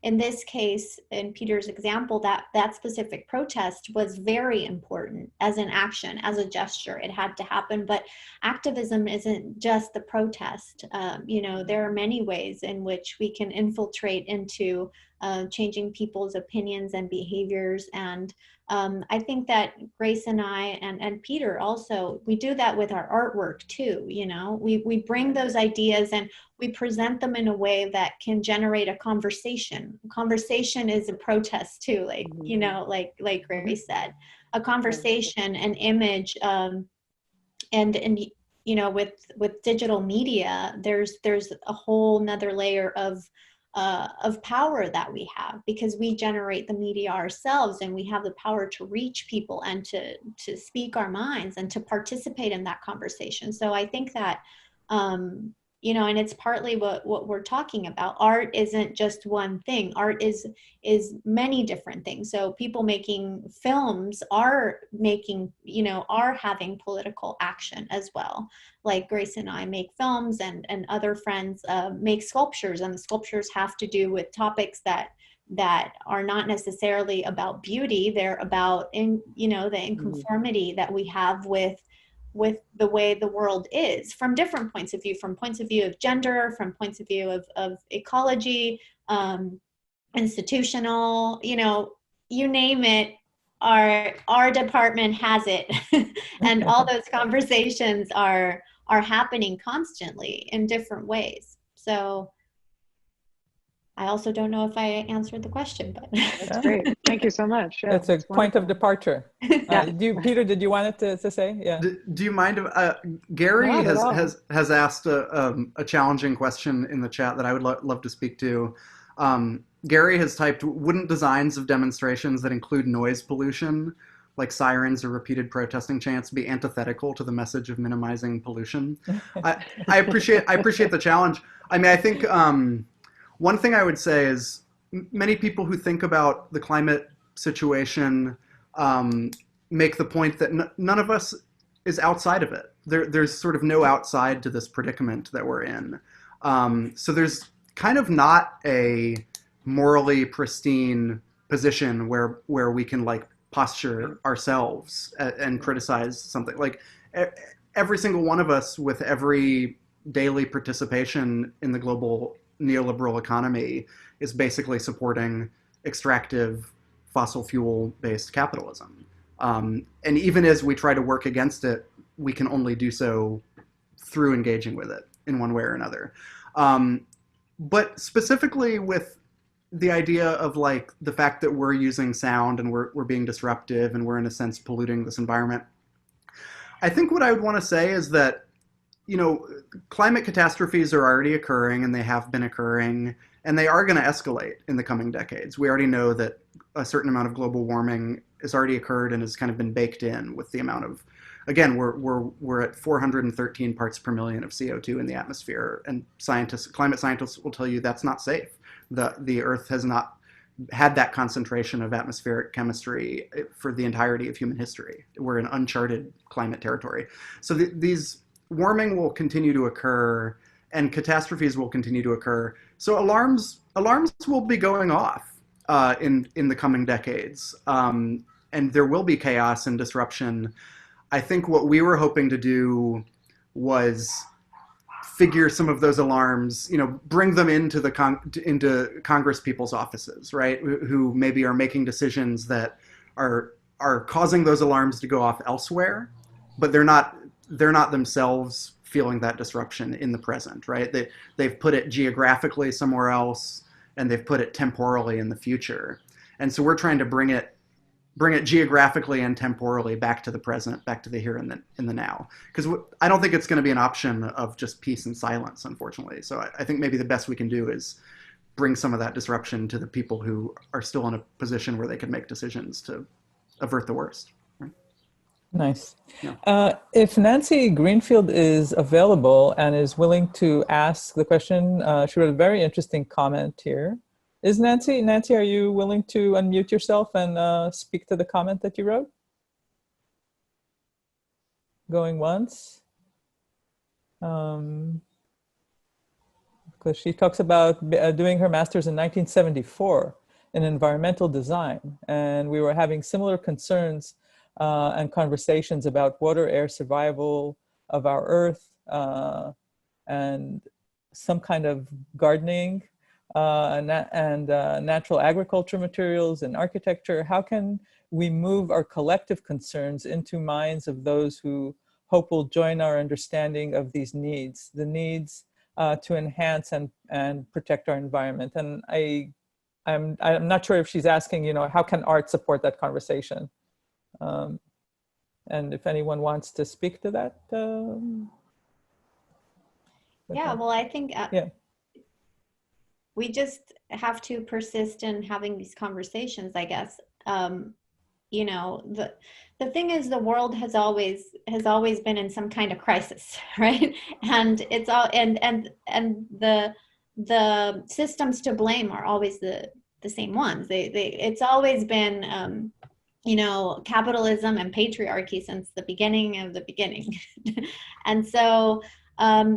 in this case, in Peter's example, that specific protest was very important as an action, as a gesture. It had to happen. But activism isn't just the protest. You know, there are many ways in which we can infiltrate into changing people's opinions and behaviors. And I think that Grace and I and Peter also, we do that with our artwork too. You know, we bring those ideas and we present them in a way that can generate a conversation. Conversation is a protest too, like, you know, like Grace said, a conversation, an image, and you know, with digital media, there's a whole nother layer of power that we have, because we generate the media ourselves, and we have the power to reach people and to speak our minds and to participate in that conversation. So I think that, you know, and it's partly what we're talking about. Art isn't just one thing. Art is many different things. So people making films are making, you know, are having political action as well. Like Grace and I make films, and other friends make sculptures, and the sculptures have to do with topics that are not necessarily about beauty. They're about, you know, the inconformity that we have with the way the world is, from different points of view, from points of view of gender, from points of view of ecology, institutional, you know, you name it, our department has it. And all those conversations are happening constantly in different ways. So I also don't know if I answered the question, but that's great. Thank you so much. Yeah, that's a point of departure. Peter, did you want it to say? Yeah. Do you mind if Gary has asked a challenging question in the chat that I would love to speak to. Gary has typed, wouldn't designs of demonstrations that include noise pollution, like sirens or repeated protesting chants, be antithetical to the message of minimizing pollution? I appreciate the challenge. I mean, I think one thing I would say is many people who think about the climate situation make the point that none of us is outside of it. There's sort of no outside to this predicament that we're in. So there's kind of not a morally pristine position where we can like posture ourselves and criticize something. Like every single one of us with every daily participation in the global neoliberal economy is basically supporting extractive fossil fuel based capitalism. And even as we try to work against it, we can only do so through engaging with it in one way or another. But specifically with the idea of like the fact that we're using sound and we're being disruptive and we're in a sense polluting this environment, I think what I would want to say is that, you know, climate catastrophes are already occurring and they have been occurring and they are going to escalate in the coming decades. We already know that a certain amount of global warming has already occurred and has kind of been baked in with the amount of, again, we're at 413 parts per million of CO2 in the atmosphere, and climate scientists will tell you that's not safe. The Earth has not had that concentration of atmospheric chemistry for the entirety of human history. We're in uncharted climate territory. So these warming will continue to occur and catastrophes will continue to occur. So alarms will be going off in the coming decades. And there will be chaos and disruption. I think what we were hoping to do was figure some of those alarms, you know, bring them into into Congress people's offices, right? Who maybe are making decisions that are causing those alarms to go off elsewhere, but they're not themselves feeling that disruption in the present, right? They've put it geographically somewhere else, and they've put it temporally in the future. And so we're trying to bring it geographically and temporally back to the present, back to the here and the now. Because I don't think it's going to be an option of just peace and silence, unfortunately. So I think maybe the best we can do is bring some of that disruption to the people who are still in a position where they can make decisions to avert the worst. Right? Nice. Yeah. If Nancy Greenfield is available and is willing to ask the question, she wrote a very interesting comment here. Is Nancy, are you willing to unmute yourself and speak to the comment that you wrote? Going once. Because she talks about doing her master's in 1974 in environmental design. And we were having similar concerns and conversations about water, air survival of our Earth and some kind of gardening and natural agriculture materials and architecture. How can we move our collective concerns into minds of those who hope will join our understanding of these needs, the needs to enhance and protect our environment? And I'm not sure if she's asking, you know, how can art support that conversation? And if anyone wants to speak to that. Yeah, well, I think yeah. We just have to persist in having these conversations, I guess. You know, the thing is, the world has always been in some kind of crisis, right? And it's all and the systems to blame are always the same ones. It's always been you know, capitalism and patriarchy since the beginning of the beginning. And so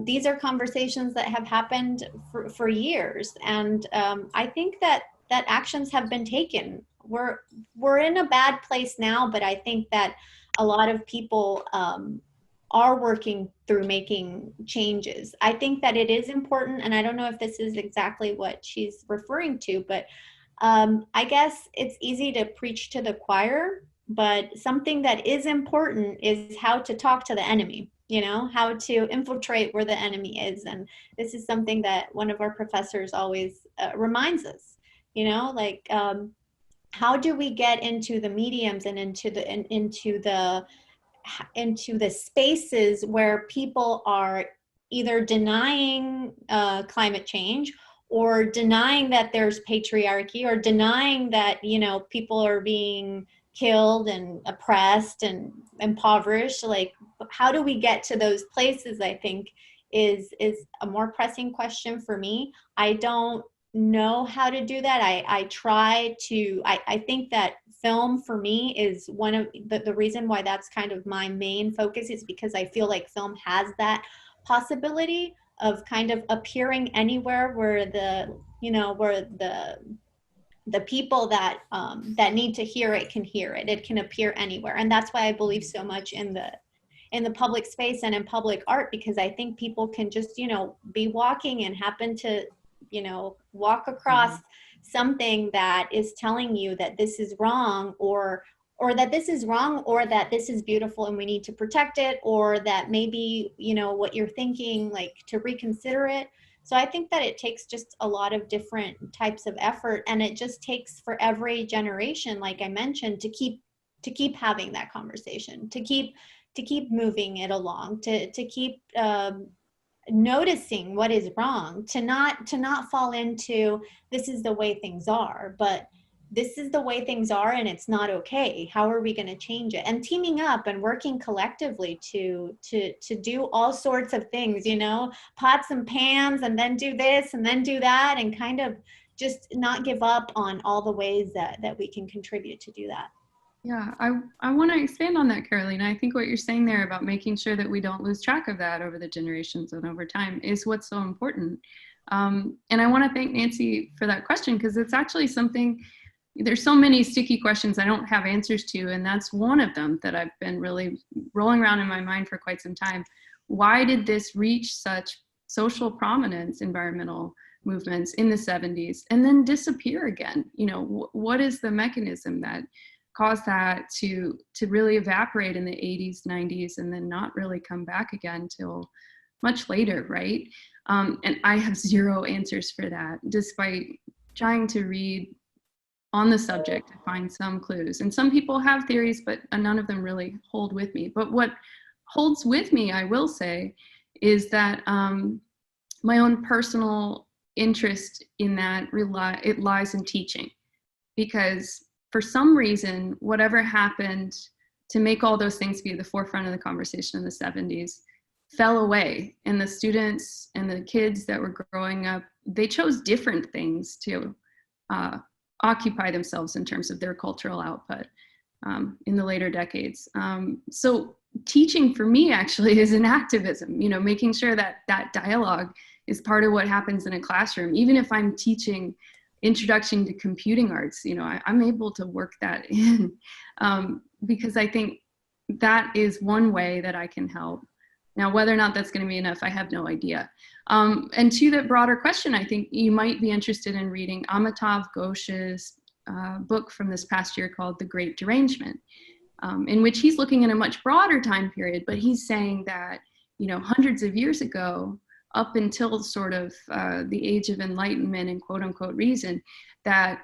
these are conversations that have happened for years. And I think that actions have been taken. We're in a bad place now, but I think that a lot of people are working through making changes. I think that it is important, and I don't know if this is exactly what she's referring to, but I guess it's easy to preach to the choir, but something that is important is how to talk to the enemy, you know, how to infiltrate where the enemy is. And this is something that one of our professors always reminds us, you know, like how do we get into the mediums and into the spaces where people are either denying climate change, or denying that there's patriarchy, or denying that, you know, people are being killed and oppressed and impoverished. Like, how do we get to those places, I think is a more pressing question for me. I don't know how to do that. I try to, I think that film for me is one of the reason why that's kind of my main focus, is because I feel like film has that possibility of kind of appearing anywhere where the people that that need to hear it can hear it. It can appear anywhere. And that's why I believe so much in the public space and in public art, because I think people can just, you know, be walking and happen to, you know, walk across something that is telling you that this is wrong, or or that this is wrong, or that this is beautiful and we need to protect it, or that maybe, you know, what you're thinking, like to reconsider it. So I think that it takes just a lot of different types of effort, and it just takes for every generation, like I mentioned, to keep having that conversation, to keep moving it along, to keep noticing what is wrong, to not fall into this is the way things are, but this is the way things are and it's not okay. How are we going to change it? And teaming up and working collectively to do all sorts of things, you know, pots and pans, and then do this and then do that, and kind of just not give up on all the ways that we can contribute to do that. Yeah, I want to expand on that, Carolina. I think what you're saying there about making sure that we don't lose track of that over the generations and over time is what's so important. And I want to thank Nancy for that question, because it's actually something, there's so many sticky questions I don't have answers to, and that's one of them that I've been really rolling around in my mind for quite some time. Why did this reach such social prominence, environmental movements, in the 70s, and then disappear again? You know, what is the mechanism that caused that to really evaporate in the 80s, 90s, and then not really come back again till much later, right? And I have zero answers for that, despite trying to read on the subject to find some clues. And some people have theories, but none of them really hold with me. But what holds with me, I will say, is that my own personal interest in that it lies in teaching, because for some reason, whatever happened to make all those things be at the forefront of the conversation in the 70s fell away. And the students and the kids that were growing up, they chose different things to occupy themselves in terms of their cultural output in the later decades. So teaching for me actually is an activism, you know, making sure that that dialogue is part of what happens in a classroom. Even if I'm teaching introduction to computing arts, you know, I'm able to work that in because I think that is one way that I can help. Now, whether or not that's going to be enough, I have no idea. And to that broader question, I think you might be interested in reading Amitav Ghosh's book from this past year called The Great Derangement, in which he's looking at a much broader time period, but he's saying that, you know, hundreds of years ago, up until sort of the age of enlightenment and quote unquote reason, that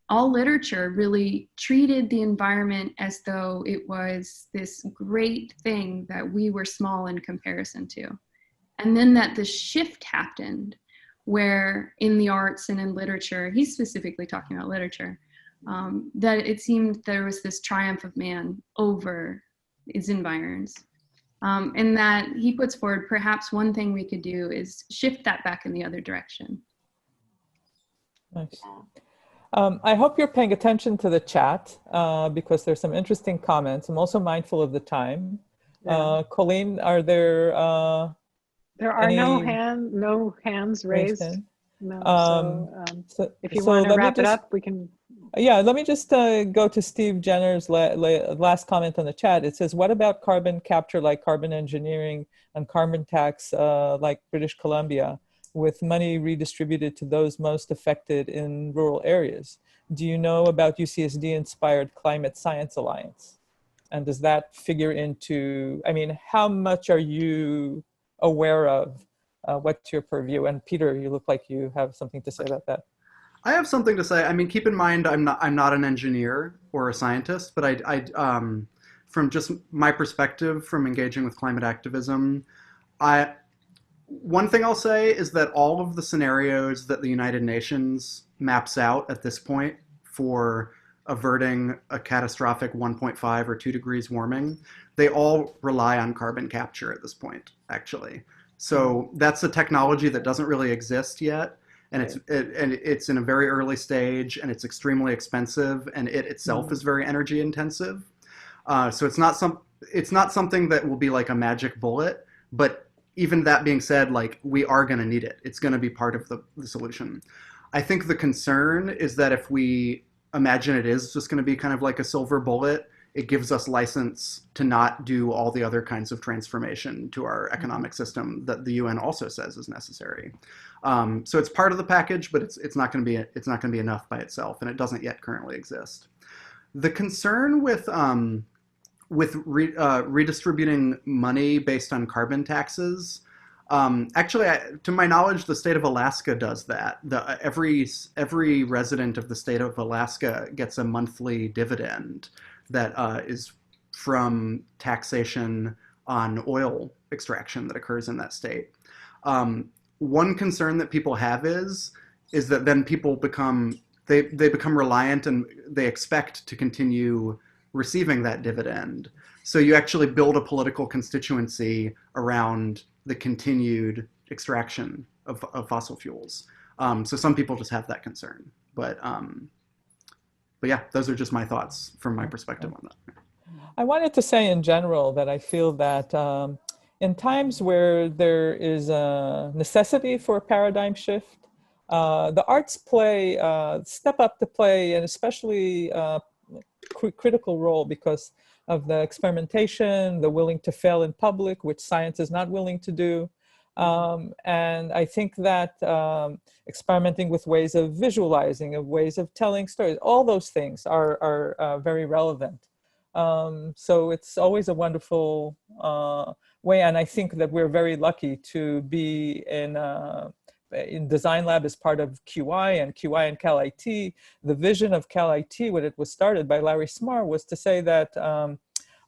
all literature really treated the environment as though it was this great thing that we were small in comparison to. And then that the shift happened where in the arts and in literature, he's specifically talking about literature, that it seemed there was this triumph of man over his environs. And that he puts forward, perhaps one thing we could do is shift that back in the other direction. Nice. I hope you're paying attention to the chat because there's some interesting comments. I'm also mindful of the time. Yeah. Colleen, are there there are no hands raised. No. So if you want to wrap it up, we can. Yeah, let me just go to Steve Jenner's last comment on the chat. It says, what about carbon capture like carbon engineering and carbon tax like British Columbia, with money redistributed to those most affected in rural areas? Do you know about UCSD-inspired Climate Science Alliance? And does that figure into, I mean, how much are you aware of? What's your purview? And Peter, you look like you have something to say about that. I have something to say. I mean, keep in mind, I'm not an engineer or a scientist, but I from just my perspective from engaging with climate activism, one thing I'll say is that all of the scenarios that the United Nations maps out at this point for averting a catastrophic 1.5 or 2 degrees warming, they all rely on carbon capture at this point, actually. So that's a technology that doesn't really exist yet. And it's in a very early stage, and it's extremely expensive, and it itself is very energy intensive. So it's not something that will be like a magic bullet. But even that being said, like, we are going to need it. It's going to be part of the solution. I think the concern is that if we imagine it is just going to be kind of like a silver bullet, it gives us license to not do all the other kinds of transformation to our economic system that the UN also says is necessary. So it's part of the package, but it's not going to be enough by itself, and it doesn't yet currently exist. The concern with redistributing money based on carbon taxes, actually, to my knowledge, the state of Alaska does that. Every resident of the state of Alaska gets a monthly dividend that is from taxation on oil extraction that occurs in that state. One concern that people have is that then people become reliant and they expect to continue receiving that dividend. So you actually build a political constituency around the continued extraction of fossil fuels. So some people just have that concern, but yeah, those are just my thoughts from my perspective on that. I wanted to say in general that I feel that in times where there is a necessity for a paradigm shift, the arts step up to play an especially critical role because of the experimentation, the willing to fail in public, which science is not willing to do. And I think that experimenting with ways of visualizing, of ways of telling stories, all those things are very relevant. So it's always a wonderful way, and I think that we're very lucky to be in Design Lab as part of QI and Cal IT. The vision of Cal IT, when it was started by Larry Smarr, was to say that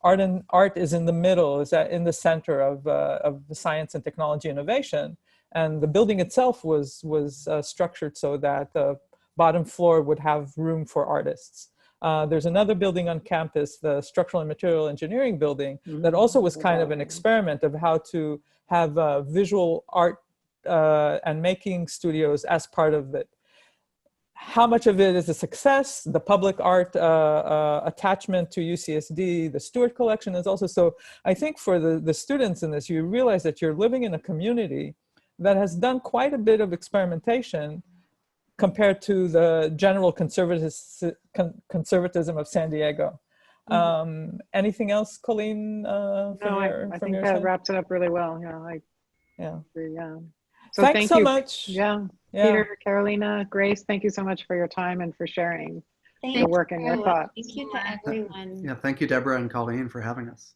art is in the middle, is in the center of the science and technology innovation, and the building itself was structured so that the bottom floor would have room for artists. There's another building on campus, the Structural and Material Engineering building, that also was kind of an experiment of how to have visual art and making studios as part of it. How much of it is a success? The public art attachment to UCSD, the Stewart collection is also. So I think for the students in this, you realize that you're living in a community that has done quite a bit of experimentation compared to the general conservatism of San Diego. Anything else, Colleen? No, I think that wraps it up really well. Yeah. So Thanks thank so you. much. Yeah. Peter, Carolina, Grace, thank you so much for your time and for sharing your work and your thoughts. Thank you to everyone. Yeah, thank you, Deborah and Colleen, for having us.